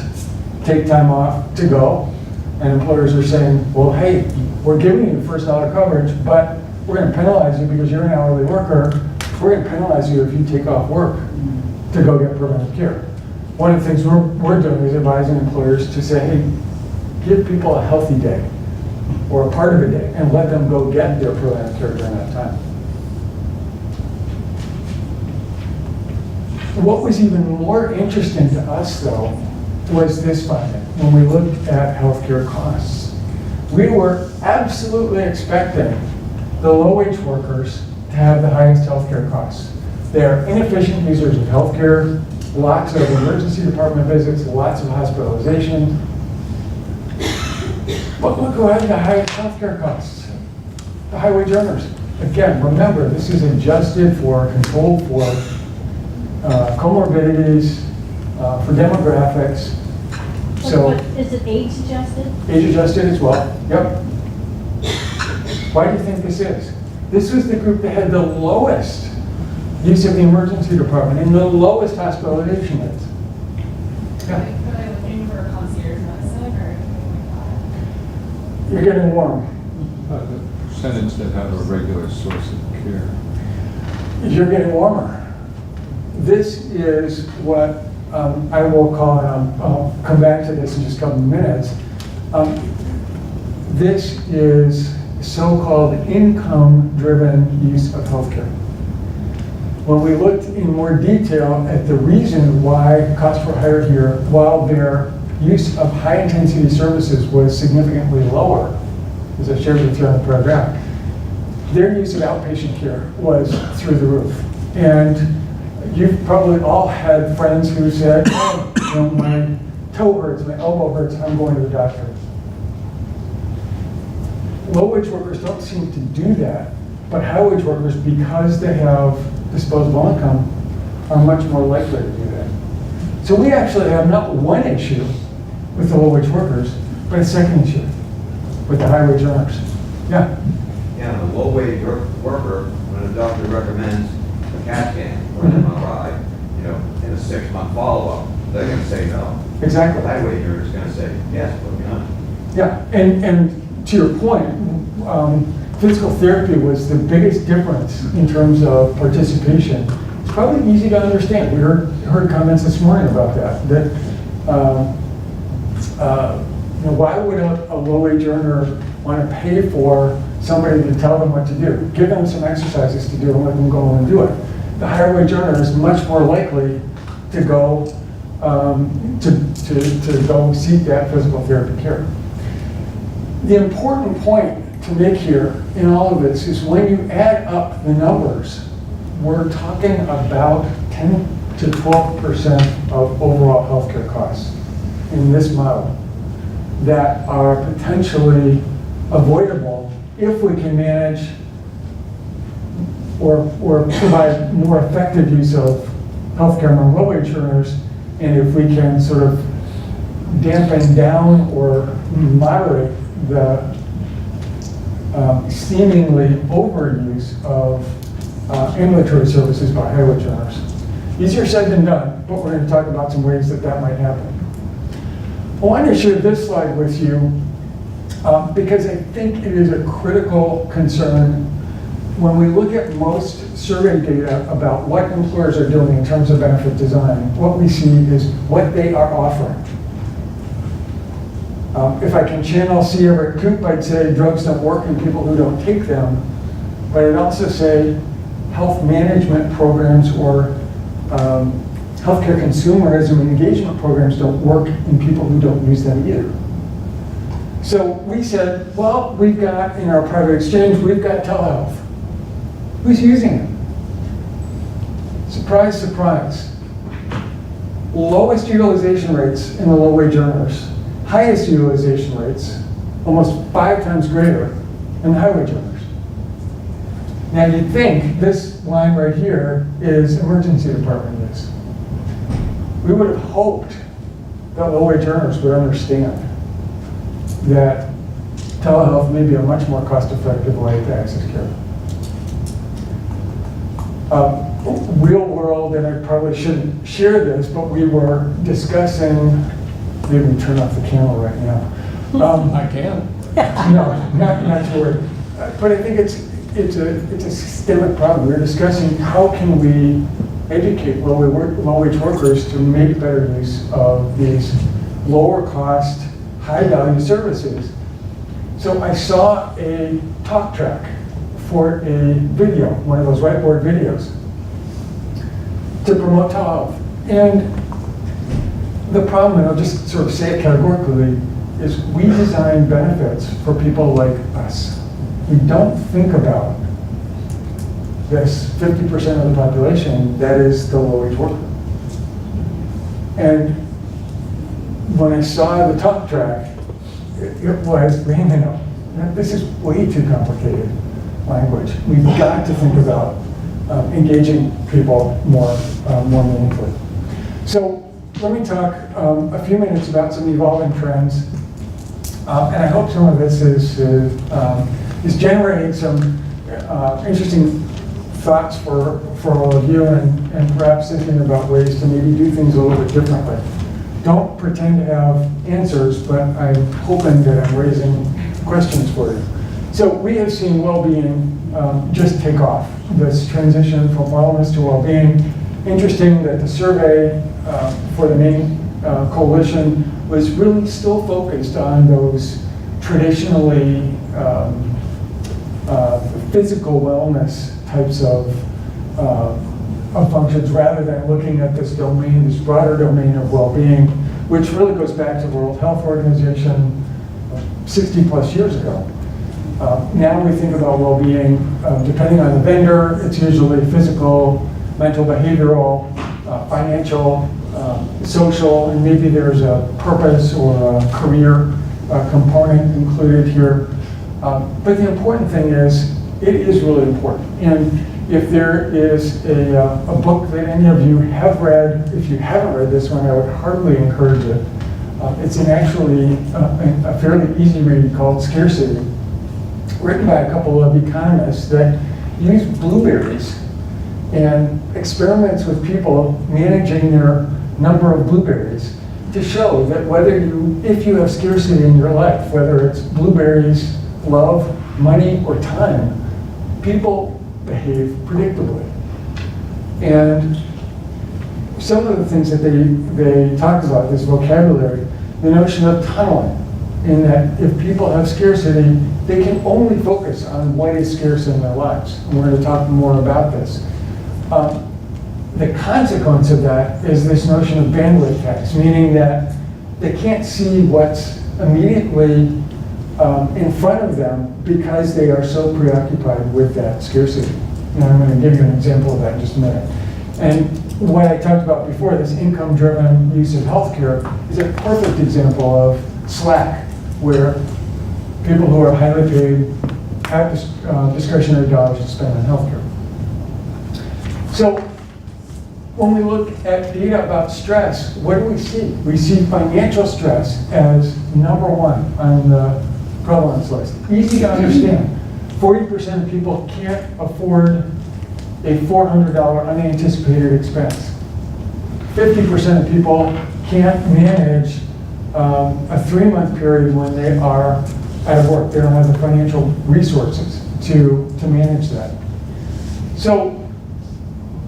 take time off to go, and employers are saying, well, hey, we're giving you the first dollar coverage, but we're going to penalize you because you're an hourly worker. We're going to penalize you if you take off work to go get preventive care. One of the things we're doing is advising employers to say, hey, give people a healthy day or a part of a day and let them go get their preventive care during that time. What was even more interesting to us, though, was this finding when we looked at healthcare costs. We were absolutely expecting the low-wage workers to have the highest healthcare costs. They are inefficient users of healthcare, lots of emergency department visits, lots of hospitalization. But look who had the highest healthcare costs, the high-wage earners. Again, remember, this is adjusted for, controlled for comorbidities, for demographics. So Is it age adjusted? age adjusted as well, yep. Why do you think this is? This was the group that had the lowest use of the emergency department and the lowest hospitalization rates. Yeah. Are they looking for concierge medicine or anything like that? You're getting warm. The percentage that have a regular source of care. You're getting warmer. This is what I will call, and I'll come back to this in just a couple of minutes. This is so-called income-driven use of healthcare. When we looked in more detail at the reason why costs were higher here, while their use of high-intensity services was significantly lower, as I shared with you on the program, their use of outpatient care was through the roof. And you've probably all had friends who said, oh, you know, my toe hurts, my elbow hurts, I'm going to the doctor. Low-wage workers don't seem to do that, but high-wage workers, because they have disposable income, are much more likely to do that. So we actually have not one issue with the low-wage workers, but a second issue with the high-wage earners. Yeah? Yeah, the low-wage worker, when a doctor recommends a CAT scan or an MRI, you know, in a 6-month follow-up, they're going to say no. Exactly. The high-wage earner is going to say, yes, put me on. Yeah, and to your point, physical therapy was the biggest difference in terms of participation. It's probably easy to understand. We heard comments this morning about that. You know, why would a low-wage earner want to pay for somebody to tell them what to do? Give them some exercises to do and let them go and do it. The higher wage earner is much more likely to go to go seek that physical therapy care. The important point to make here in all of this is when you add up the numbers, we're talking about 10 to 12% of overall healthcare costs in this model that are potentially avoidable if we can manage or provide more effective use of healthcare among low-wage earners, and if we can sort of dampen down or moderate the seemingly overuse of ambulatory services by high-wage earners. Easier said than done, but we're going to talk about some ways that that might happen. I want to share this slide with you because I think it is a critical concern when we look at most survey data about what employers are doing in terms of benefit design, what we see is what they are offering. If I can channel C. Everett Koop, I'd say drugs don't work in people who don't take them, but I'd also say health management programs or healthcare consumerism and engagement programs don't work in people who don't use them either. So we said, well, we've got, in our private exchange, we've got telehealth. Who's using it? Surprise, surprise. Lowest utilization rates in the low-wage earners. Highest utilization rates, almost 5 times greater in the high-wage earners. Now you'd think this line right here is emergency department use. We would have hoped that low-wage earners would understand that telehealth may be a much more cost-effective way to access care. Real world, and I probably shouldn't share this, but we were discussing, maybe we turn off the camera right now. I can. No, not to worry. But I think it's a systemic problem. We're discussing how can we educate low-wage workers to make better use of these lower cost, high value services. So I saw a talk track for a video, one of those whiteboard videos, to promote telehealth. And the problem, and I'll just sort of say it categorically, is we design benefits for people like us. We don't think about this 50% of the population that is the low-wage worker. And when I saw the talk track, it was, wait a minute, this is way too complicated language. We've got to think about engaging people more meaningfully. So let me talk a few minutes about some evolving trends. And I hope some of this is generating some interesting thoughts for all of you and perhaps thinking about ways to maybe do things a little bit differently. Don't pretend to have answers, but I'm hoping that I'm raising questions for you. So we have seen well-being just take off, this transition from wellness to well-being. Interesting that the survey for the Maine Coalition was really still focused on those traditionally physical wellness types of functions rather than looking at this domain, this broader domain of well-being, which really goes back to the World Health Organization 60 plus years ago. Now we think about well-being, depending on the vendor, it's usually physical, mental, behavioral, financial, social, and maybe there's a purpose or a career component included here. But the important thing is, it is really important. And if there is a book that any of you have read, if you haven't read this one, I would heartily encourage it. It's actually a fairly easy read called Scarcity, written by a couple of economists that use blueberries and experiments with people managing their number of blueberries to show that if you have scarcity in your life, whether it's blueberries, love, money, or time, people behave predictably. And some of the things that they talk about, this vocabulary, the notion of tunneling, in that if people have scarcity, they can only focus on what is scarce in their lives. And we're going to talk more about this. The consequence of that is this notion of bandwidth tax, meaning that they can't see what's immediately in front of them because they are so preoccupied with that scarcity. And I'm going to give you an example of that in just a minute. And what I talked about before, this income-driven use of healthcare, is a perfect example of slack, where people who are highly paid have discretionary dollars to spend on healthcare. So when we look at data about stress, what do we see? We see financial stress as number one on the prevalence list. Easy to understand. 40% of people can't afford a $400 unanticipated expense. 50% of people can't manage a 3-month period when they are out of work. They don't have the financial resources to manage that. So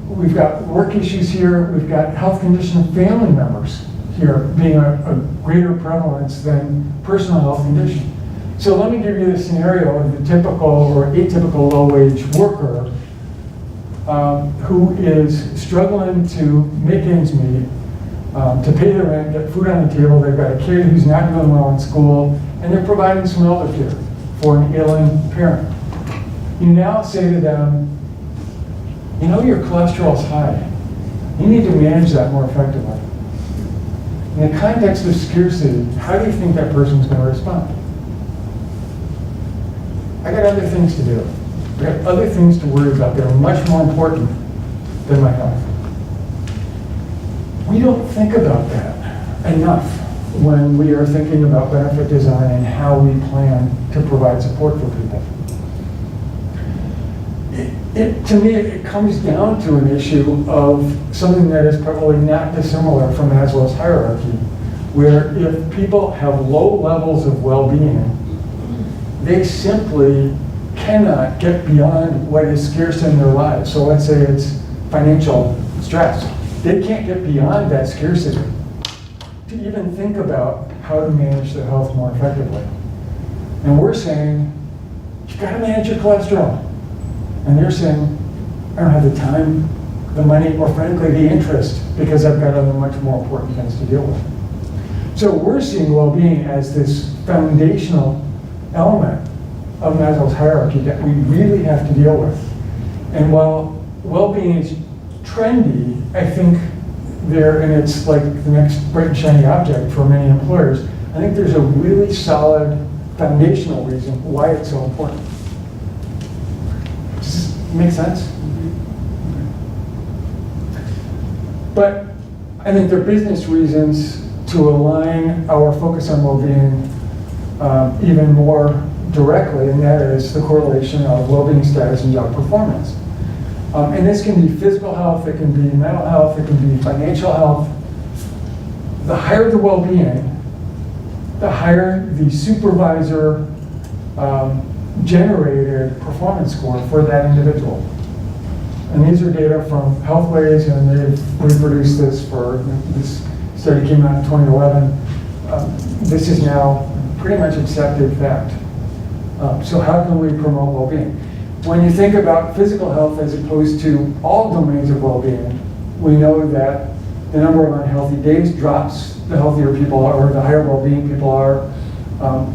we've got work issues here, we've got health condition of family members here being a greater prevalence than personal health condition. So let me give you the scenario of the typical or atypical low-wage worker who is struggling to make ends meet, to pay their rent, get food on the table. They've got a kid who's not doing well in school, and they're providing some elder care for an ailing parent. You now say to them, you know your cholesterol's high. You need to manage that more effectively. In the context of scarcity, how do you think that person's going to respond? I got other things to do. I got other things to worry about that are much more important than my health. We don't think about that enough when we are thinking about benefit design and how we plan to provide support for people. To me, it comes down to an issue of something that is probably not dissimilar from Maslow's hierarchy, where if people have low levels of well-being, they simply cannot get beyond what is scarce in their lives. So let's say it's financial stress. They can't get beyond that scarcity to even think about how to manage their health more effectively. And we're saying, you've got to manage your cholesterol. And they're saying, I don't have the time, the money, or frankly, the interest, because I've got other much more important things to deal with. So we're seeing well-being as this foundational element of Maslow's hierarchy that we really have to deal with. And while well-being is trendy, I think and it's like the next bright and shiny object for many employers, I think there's a really solid foundational reason why it's so important. Does this make sense? But I think there are business reasons to align our focus on well-being even more directly, and that is the correlation of well-being status and job performance. And this can be physical health, it can be mental health, it can be financial health. The higher the well-being, the higher the supervisor generated performance score for that individual. And these are data from Healthways, and they've reproduced this this study came out in 2011. This is now pretty much accepted fact. So how can we promote well-being? When you think about physical health as opposed to all domains of well-being, we know that the number of unhealthy days drops the healthier people are, or the higher well-being people are.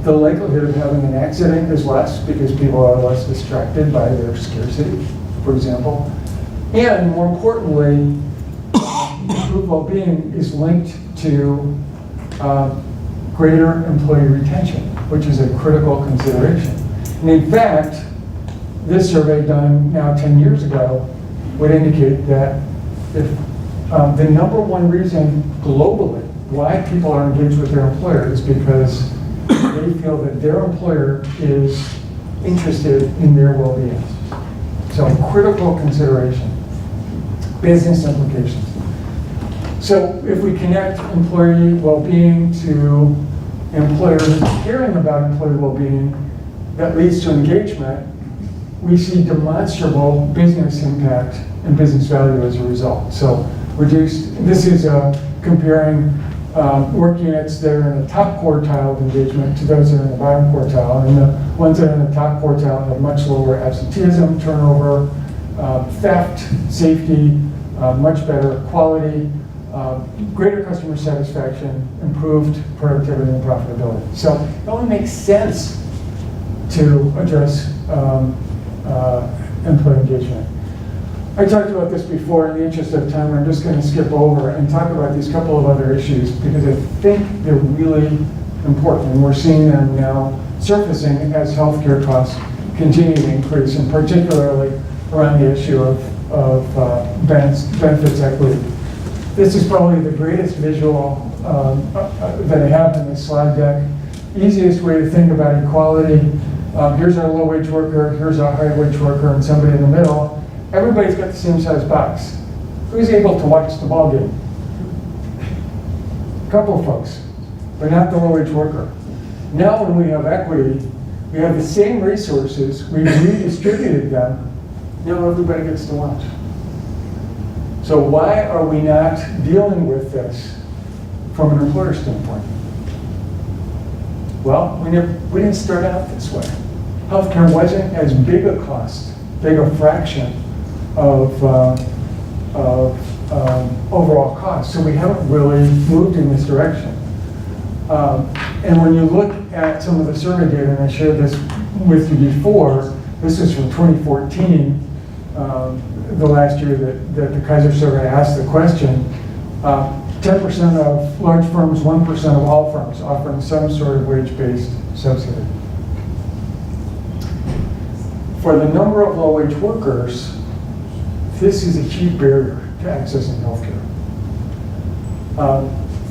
The likelihood of having an accident is less because people are less distracted by their scarcity, for example. And more importantly, improved well-being is linked to greater employee retention, which is a critical consideration. And in fact, this survey done now 10 years ago would indicate that if the number one reason globally why people are engaged with their employer is because they feel that their employer is interested in their well-being. So critical consideration, business implications. So if we connect employee well-being to employers caring about employee well-being, that leads to engagement, we see demonstrable business impact and business value as a result. So this is comparing work units that are in the top quartile of engagement to those that are in the bottom quartile. And the ones that are in the top quartile have much lower absenteeism, turnover, theft, safety, much better quality, greater customer satisfaction, improved productivity and profitability. So it only makes sense to address employee engagement. I talked about this before. In the interest of time, I'm just going to skip over and talk about these couple of other issues because I think they're really important, and we're seeing them now surfacing as healthcare costs continue to increase, and particularly around the issue of benefits equity. This is probably the greatest visual that I have in this slide deck. Easiest way to think about equality. Here's our low-wage worker, here's our high-wage worker, and somebody in the middle. Everybody's got the same size box. Who's able to watch the ball game? A couple of folks, but not the low-wage worker. Now when we have equity, we have the same resources, we've redistributed them, Now everybody gets to watch. So why are we not dealing with this from an employer standpoint? Well, we didn't start out this way. Healthcare wasn't as big a cost, big a fraction of overall cost. So we haven't really moved in this direction. And when you look at some of the survey data, and I shared this with you before, this is from 2014, the last year that the Kaiser survey asked the question. 10% of large firms, 1% of all firms offering some sort of wage-based subsidy. For the number of low-wage workers, this is a key barrier to accessing healthcare.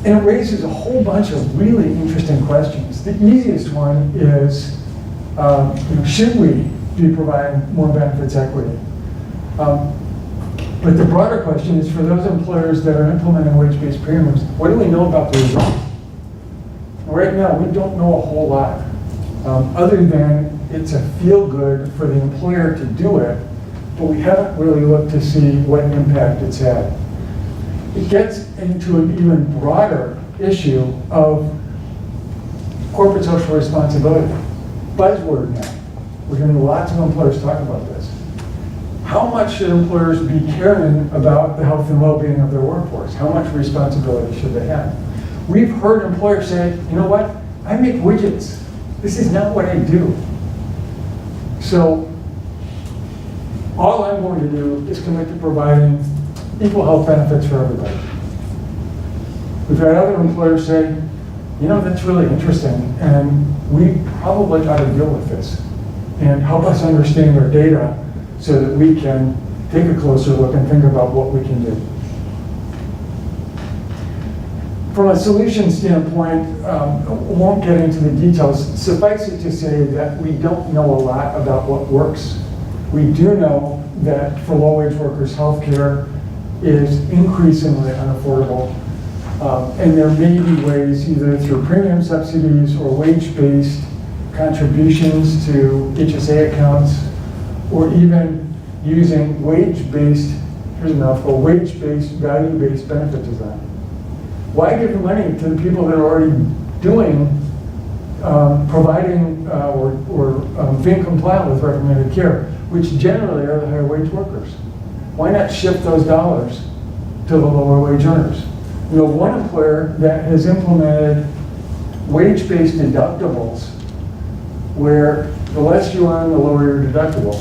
And it raises a whole bunch of really interesting questions. The easiest one is, should we be providing more benefits equity? But the broader question is, for those employers that are implementing wage-based premiums, what do we know about the results? Right now, we don't know a whole lot, other than it's a feel-good for the employer to do it, but we haven't really looked to see what impact it's had. It gets into an even broader issue of corporate social responsibility. Buzzword now. We're hearing lots of employers talk about this. How much should employers be caring about the health and well-being of their workforce? How much responsibility should they have? We've heard employers say, you know what? I make widgets. This is not what I do. So all I'm going to do is commit to providing equal health benefits for everybody. We've had other employers say, that's really interesting, and we probably ought to deal with this and help us understand our data so that we can take a closer look and think about what we can do. From a solution standpoint, won't get into the details. Suffice it to say that we don't know a lot about what works. We do know that for low-wage workers, healthcare is increasingly unaffordable. And there may be ways, either through premium subsidies or wage-based contributions to HSA accounts, or even using wage-based, here's a mouthful, wage-based, value-based benefit design. Why give the money to the people that are already doing, providing, or being compliant with recommended care, which generally are the higher wage workers? Why not shift those dollars to the lower wage earners? One employer that has implemented wage-based deductibles, where the less you earn, the lower your deductible.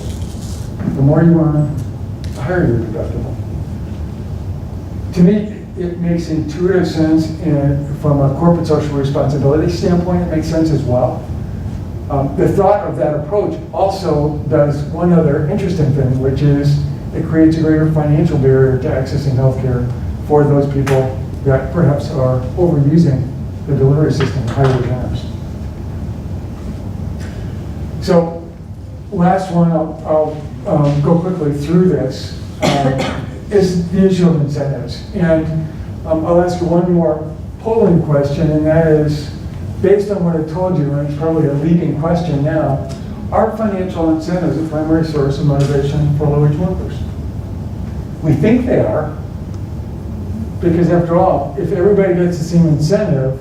The more you earn, the higher your deductible. To me, it makes intuitive sense, and from a corporate social responsibility standpoint, it makes sense as well. The thought of that approach also does one other interesting thing, which is it creates a greater financial barrier to accessing healthcare for those people that perhaps are overusing the delivery system, high wage earners. So, last one, I'll go quickly through this, is the issue of incentives. And I'll ask you one more polling question, and that is, based on what I told you, and it's probably a leading question now, are financial incentives a primary source of motivation for low-wage workers? We think they are, because after all, if everybody gets the same incentive,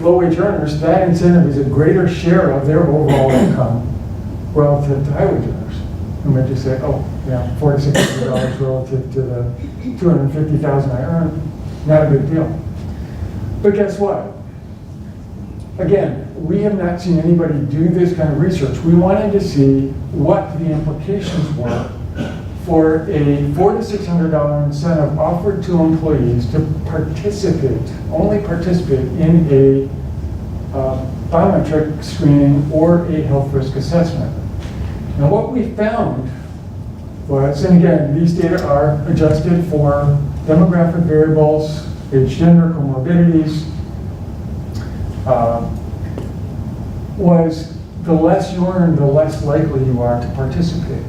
low-wage earners, that incentive is a greater share of their overall income relative to high-wage earners. And we just say, oh, yeah, $400 to $600 relative to the $250,000 I earn, not a big deal. But guess what? Again, we have not seen anybody do this kind of research. We wanted to see what the implications were for a $400 to $600 incentive offered to employees to participate, only participate in a biometric screening or a health risk assessment. Now what we found was, and again, these data are adjusted for demographic variables, age, gender, comorbidities, was the less you earn, the less likely you are to participate.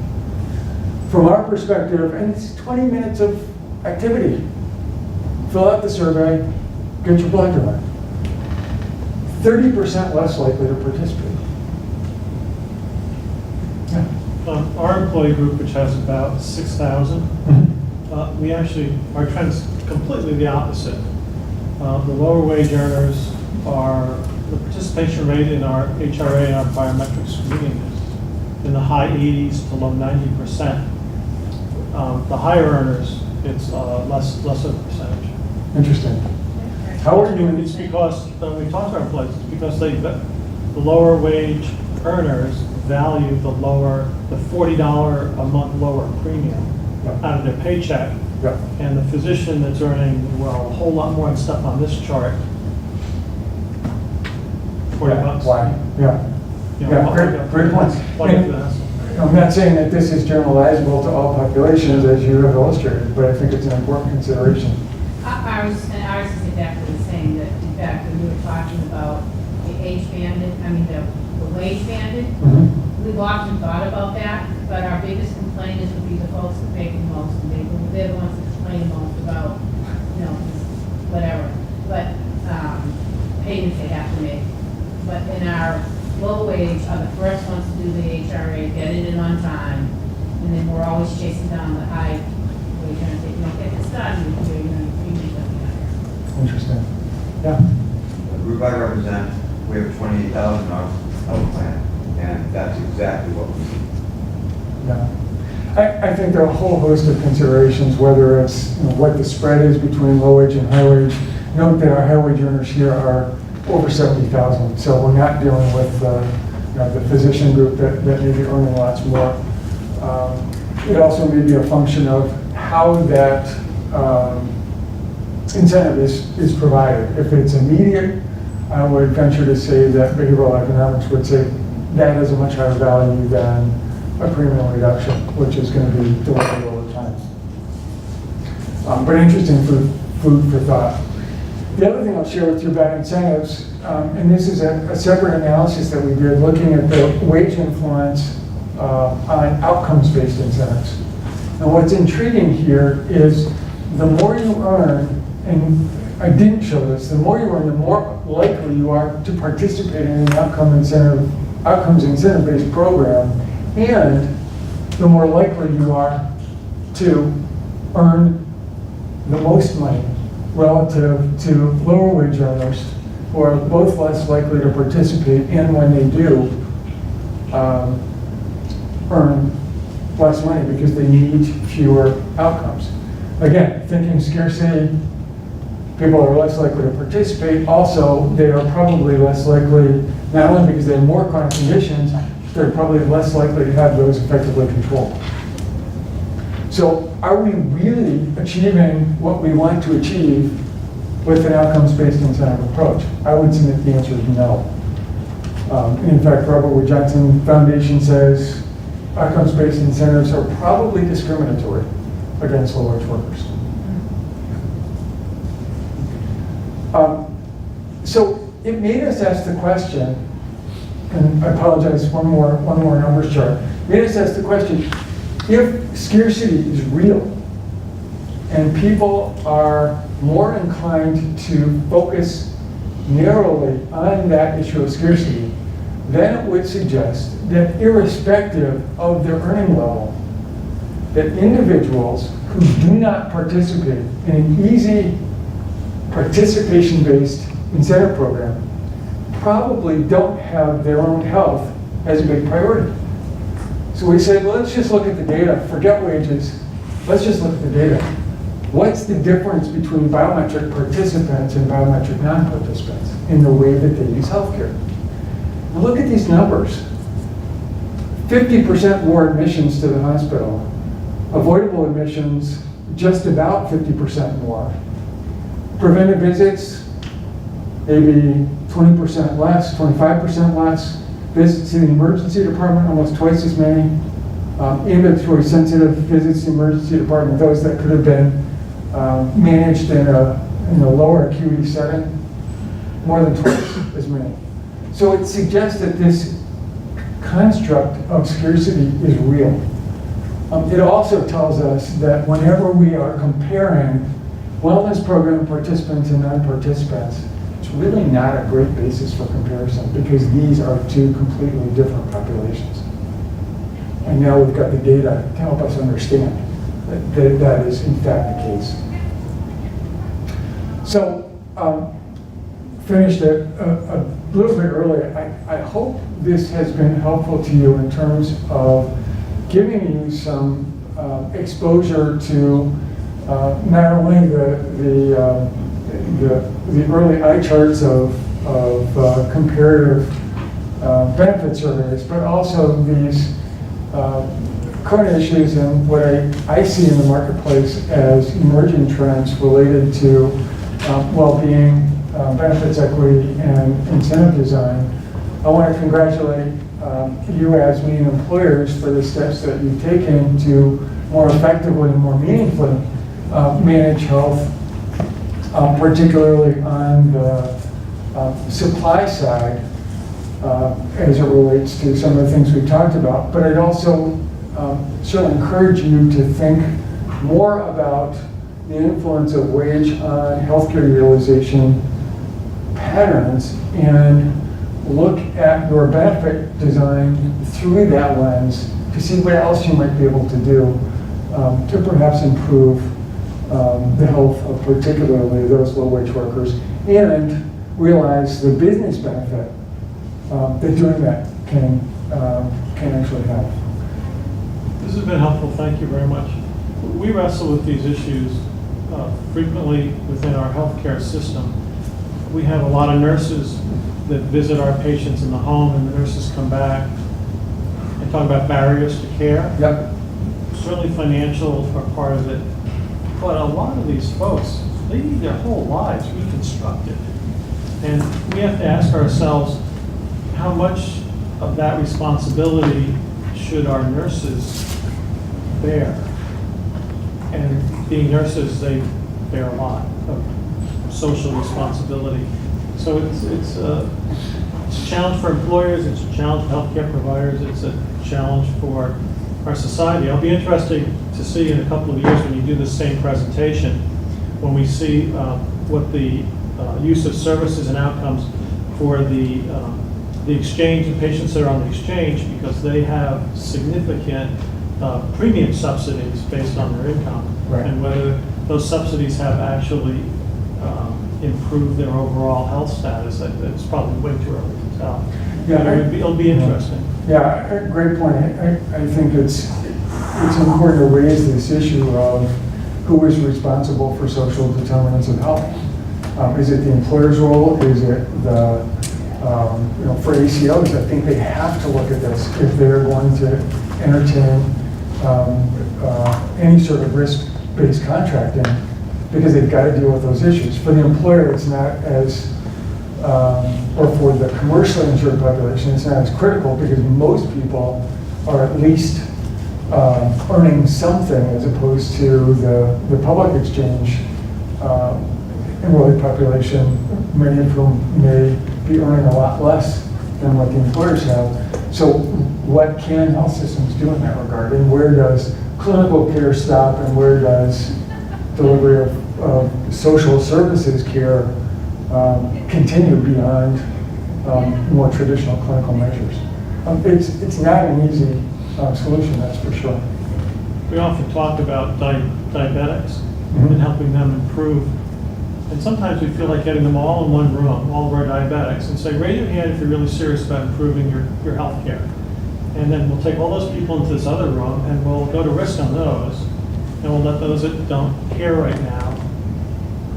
From our perspective, and it's 20 minutes of activity. Fill out the survey, get your blood drawn. 30% less likely to participate. Yeah. Our employees employee group, which has about 6,000, we actually, our trend's completely the opposite. The lower wage earners the participation rate in our HRA and our biometric screening is in the high 80s to low 90%. The higher earners, it's less of a percentage. Interesting. How are you? It's because, when we talk to our employees, it's because the lower wage earners value the $40 a month lower premium out of their paycheck. Yeah. And the physician that's earning, well, a whole lot more and stuff on this chart, 40 bucks. Why? Yeah. You know, Yeah, great points. Why And do that? I'm not saying that this is generalizable to all populations, as you have illustrated, but I think it's an important consideration. Ours is exactly the same, that in fact, when you were talking about the age banded, the wage banded, we've often thought about that, but our biggest complainers would be the folks that make the most, and they're the ones that complain the most about, whatever, but, payments they have to make. But in our low wage are the first ones to do the HRA, get it in on time, and then we're always chasing down the high wage earners. If you don't get this done, your premiums will be higher. Interesting. Yeah. The group I represent, we have a 28,000 health plan, and that's exactly what we see. Yeah. I think there are a whole host of considerations, whether it's what the spread is between low wage and high wage. Note that our high wage earners here are over 70,000, so we're not dealing with the physician group that may be earning lots more. It also may be a function of how that incentive is provided. If it's immediate, I would venture to say that behavioral economics would say that has a much higher value than a premium reduction, which is going to be delivered over time. But interesting food for thought. The other thing I'll share with you about incentives, and this is a separate analysis that we did looking at the wage influence on outcomes-based incentives. And what's intriguing here is the more you earn, and I didn't show this, the more you earn, the more likely you are to participate in an outcomes incentive-based program, and the more likely you are to earn the most money relative to lower wage earners, who are both less likely to participate, and when they do, earn less money because they need fewer outcomes. Again, thinking scarcity, people are less likely to participate. Also, they are probably less likely, not only because they have more chronic conditions, they're probably less likely to have those effectively controlled. So are we really achieving what we want to achieve with an outcomes-based incentive approach? I would submit the answer is no. In fact, Robert Wood Johnson Foundation says outcomes-based incentives are probably discriminatory against low-wage workers. So it made us ask the question, and I apologize, one more numbers chart. Made us ask the question, if scarcity is real and people are more inclined to focus narrowly on that issue of scarcity, then it would suggest that irrespective of their earning level, that individuals who do not participate in an easy participation-based incentive program probably don't have their own health as a big priority. So we said, well, let's just look at the data, forget wages, let's just look at the data. What's the difference between biometric participants and biometric non-participants in the way that they use healthcare? Now look at these numbers. 50% more admissions to the hospital, avoidable admissions just about 50% more. Preventive visits, maybe 20% less, 25% less. Visits to the emergency department, almost twice as many. Ambulatory sensitive visits to the emergency department, those that could have been managed in a lower acuity setting, more than twice as many. So it suggests that this construct of scarcity is real. It also tells us that whenever we are comparing wellness program participants and non-participants, it's really not a great basis for comparison because these are two completely different populations. And now we've got the data to help us understand that that is in fact the case. So, finished it a little bit early. I hope this has been helpful to you in terms of giving you some exposure to not only the early eye charts of comparative benefit surveys, but also these current issues and what I see in the marketplace as emerging trends related to well-being, benefits equity, and incentive design. I want to congratulate you as Maine employers for the steps that you've taken to more effectively and more meaningfully manage health, particularly on the supply side as it relates to some of the things we've talked about. But I'd also certainly encourage you to think more about the influence of wage on healthcare utilization patterns and look at your benefit design through that lens to see what else you might be able to do to perhaps improve the health of particularly those low-wage workers, and realize the business benefit that doing that can actually have. This has been helpful, thank you very much. We wrestle with these issues frequently within our healthcare system. We have a lot of nurses that visit our patients in the home, and the nurses come back and talk about barriers to care. Yep. Certainly financial are part of it, but a lot of these folks, they need their whole lives reconstructed. And we have to ask ourselves, how much of that responsibility should our nurses bear? And being nurses, they bear a lot of social responsibility. So it's a challenge for employers, it's a challenge for healthcare providers, it's a challenge for our society. It'll be interesting to see in a couple of years when you do the same presentation, when we see what the use of services and outcomes for the exchange, the patients that are on the exchange, because they have significant premium subsidies based on their income, Right. and whether those subsidies have actually improved their overall health status. It's probably way too early to tell. Yeah, But it'll be interesting. Yeah, great point. I think it's important to raise this issue of who is responsible for social determinants of health. Is it the employer's role? Is it the, for ACOs, I think they have to look at this if they're going to entertain any sort of risk-based contracting, because they've got to deal with those issues. For the employer, it's not as, or for the commercially insured population, it's not as critical because most people are at least earning something as opposed to the public exchange enrolled population, many of whom may be earning a lot less than what the employers have. So what can health systems do in that regard? And where does clinical care stop and where does delivery of social services care continue beyond more traditional clinical measures? It's not an easy solution, that's for sure. We often talk about diabetics Mhm. and helping them improve. And sometimes we feel like getting them all in one room, all of our diabetics, and say, raise your hand if you're really serious about improving your health care. And then we'll take all those people into this other room and we'll go to risk on those. And we'll let those that don't care right now,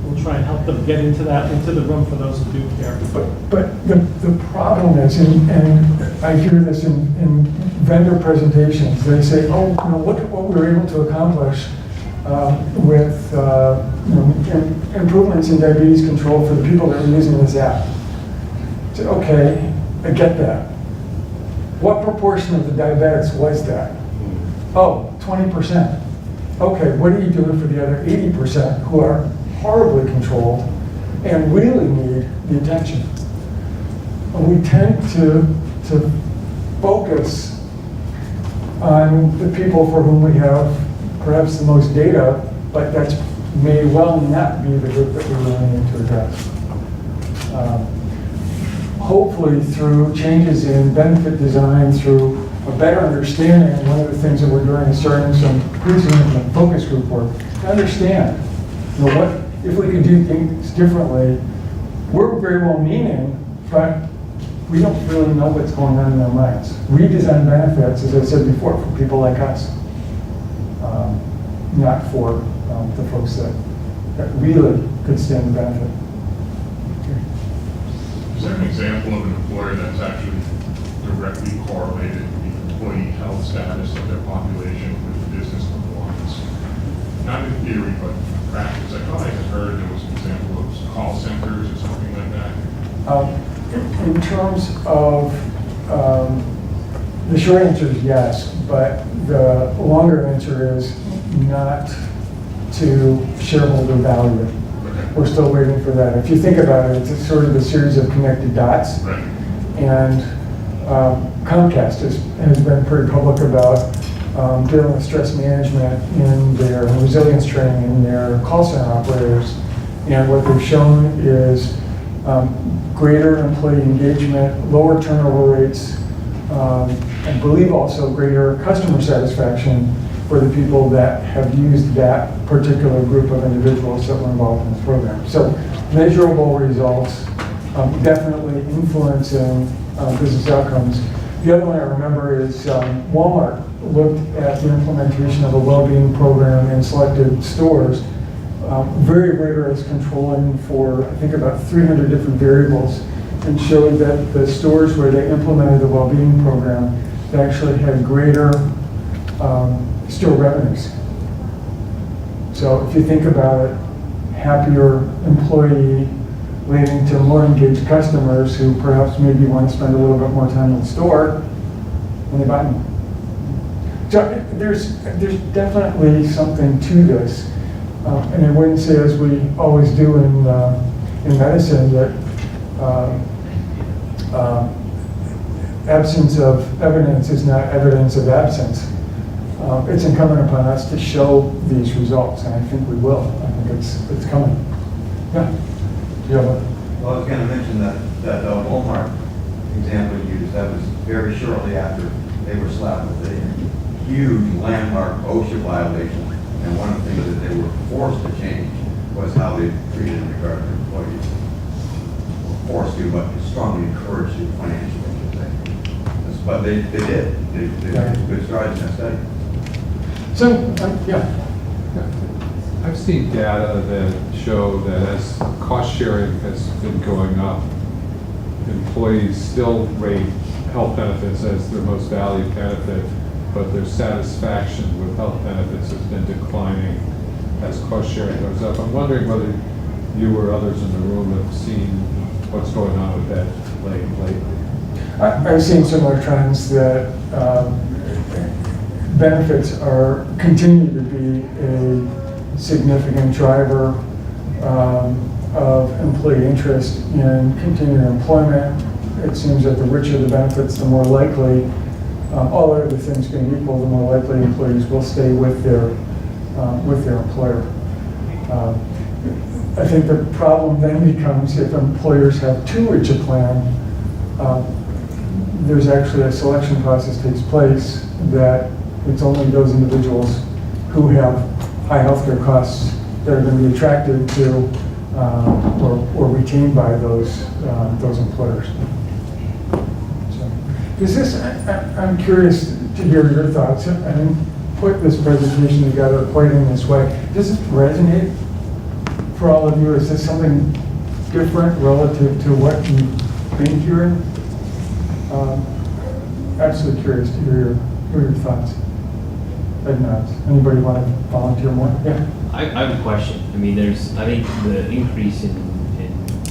we'll try and help them get into the room for those who do care. But the problem is, and I hear this in vendor presentations, they say, oh, look at what we were able to accomplish with improvements in diabetes control for the people that are using this app. So, okay, I get that. What proportion of the diabetics was that? Oh, 20%. Okay, what are you doing for the other 80% who are horribly controlled and really need the attention? And we tend to focus on the people for whom we have perhaps the most data, but that may well not be the group that we really need to address. Hopefully through changes in benefit design, through a better understanding. One of the things that we're doing is starting some pretty significant focus group work to understand, what if we could do things differently. We're very well meaning, but we don't really know what's going on in their minds. We design benefits, as I said before, for people like us, not for the folks that really could stand the benefit. Is there an example of an employer that's actually directly correlated the employee health status of their population with business performance? Not in theory, but in practice. I thought I had heard there was an example of call centers or something like that. In terms of, the short answer is yes, but the longer answer is not to shareholder value. Okay. We're still waiting for that. If you think about it, it's sort of a series of connected dots. Right. And Comcast has been pretty public about dealing with stress management in their resilience training in their call center operators. And what they've shown is greater employee engagement, lower turnover rates, and believe also greater customer satisfaction for the people that have used that particular group of individuals that were involved in this program. So measurable results, definitely influencing business outcomes. The other one I remember is Walmart looked at the implementation of a well-being program in selected stores, very rigorous controlling for, I think, about 300 different variables, and showed that the stores where they implemented the well-being program, they actually had greater store revenues. So if you think about it, happier employee leading to more engaged customers who perhaps maybe want to spend a little bit more time in the store when they buy them. So there's definitely something to this. And I wouldn't say, as we always do in medicine, that absence of evidence is not evidence of absence. It's incumbent upon us to show these results, and I think we will. I think it's coming. Yeah. Well, I was going to mention that Walmart example you used. That was very shortly after they were slapped with a huge landmark OSHA violation, and one of the things that they were forced to change was how they treated and regarded their employees. Forced to, but strongly encouraged to financially, I should say. But they did. They made good strides in that study. So, yeah. I've seen data that show that as cost sharing has been going up, employees still rate health benefits as their most valued benefit, but their satisfaction with health benefits has been declining as cost sharing goes up. I'm wondering whether you or others in the room have seen what's going on with that lately. I've seen similar trends that benefits continue to be a significant driver of employee interest in continued employment. It seems that the richer the benefits, the more likely, all other things being equal, the more likely employees will stay with their employer. I think the problem then becomes if employers have too rich a plan, there's actually a selection process takes place that it's only those individuals who have high healthcare costs that are going to be attracted to or retained by those employers. So, does this? I'm curious to hear your thoughts. I didn't put this presentation together quite in this way. Does this resonate for all of you? Is this something different relative to what you've been hearing? Absolutely curious to hear your thoughts. Head nods. Anybody want to volunteer more? Yeah. I have a question. I mean, I think the increase in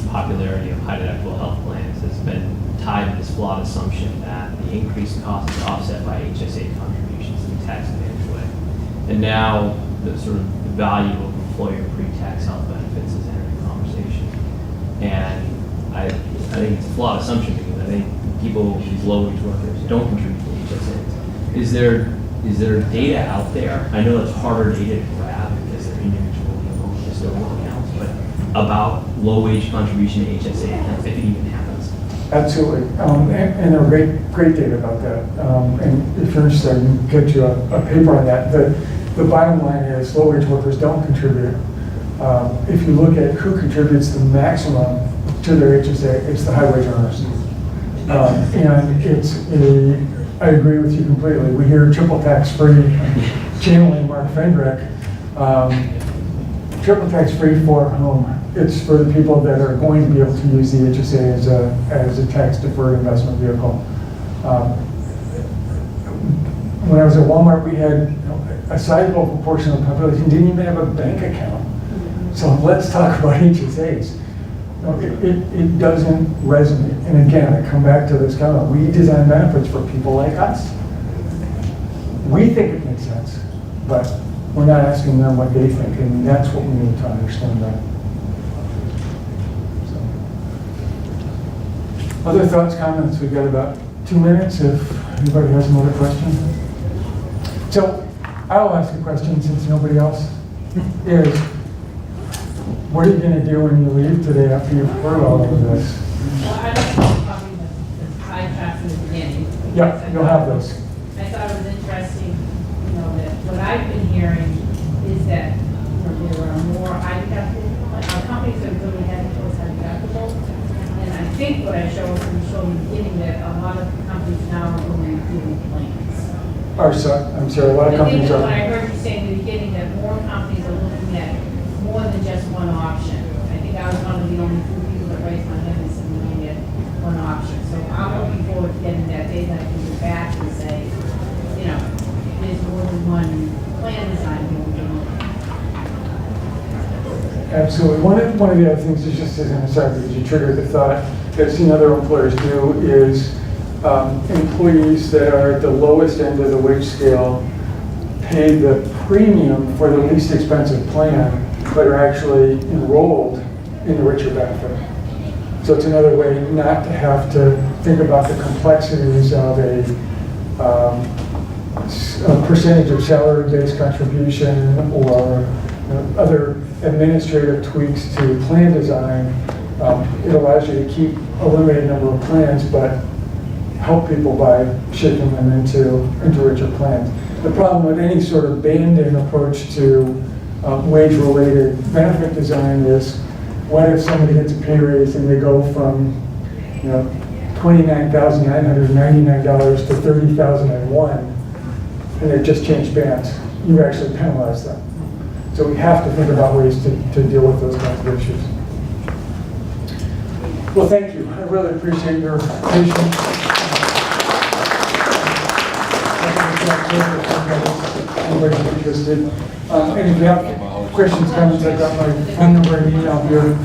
popularity of high deductible health plans has been tied to this flawed assumption that the increased cost is offset by HSA contributions in a tax advantage way. And now the sort of value of employer pre-tax health benefits is entering the conversation. And I think it's a flawed assumption because I think people, these low-wage workers, don't contribute to HSAs. Is there data out there? I know it's harder data to grab because they're individual just don't work accounts, but about low-wage contribution to HSA accounts, if it even happens. Absolutely. And there are great data about that. And if you're interested, I can get you a paper on that. The bottom line is low-wage workers don't contribute. If you look at who contributes the maximum to their HSA, it's the high-wage earners. And I agree with you completely. We hear triple tax-free, channeling Mark Fendrick, triple tax-free for whom? It's for the people that are going to be able to use the HSA as a tax-deferred investment vehicle. When I was at Walmart, we had a sizable proportion of the population didn't even have a bank account. So let's talk about HSAs. It doesn't resonate. And again, I come back to this comment. We design benefits for people like us. We think it makes sense, but we're not asking them what they think, and that's what we need to understand better. Other thoughts, comments? We've got about 2 minutes if anybody has another question. So I'll ask a question since nobody else is. What are you going to do when you leave today after you've heard all of this? Well, I don't know, probably the pie charts in the beginning. Yeah, you'll have those. I thought it was interesting, that what I've been hearing is that, there are more high deductible, companies that really heading towards high deductible. And I think what I showed in the beginning, that a lot of companies now are going to do plans. I'm sorry, a lot of I think companies that what I are. heard you say in the beginning, that more companies are looking at more than just one option. I think I was one of the only few people that raised my hand and said, we only get one option. So I'm looking forward to getting that data, I can go back and say, there's more than one plan design here we can look at. Absolutely. One of the other things is just as an aside, because you triggered the thought, that I've seen other employers do is employees that are at the lowest end of the wage scale pay the premium for the least expensive plan, but are actually enrolled in the richer benefit. So it's another way not to have to think about the complexities of a percentage of salary-based contribution or other administrative tweaks to plan design. It allows you to keep a limited number of plans, but help people by shaping them into richer plans. The problem with any sort of band-in approach to wage-related benefit design is, what if somebody gets a pay raise and they go from $29,999 to $30,001, and they just changed bands? You've actually penalized them. So we have to think about ways to deal with those kinds of issues. Well, thank you. I really appreciate your patience. Anybody's interested. And if you have questions, comments, I've got my phone number and email here.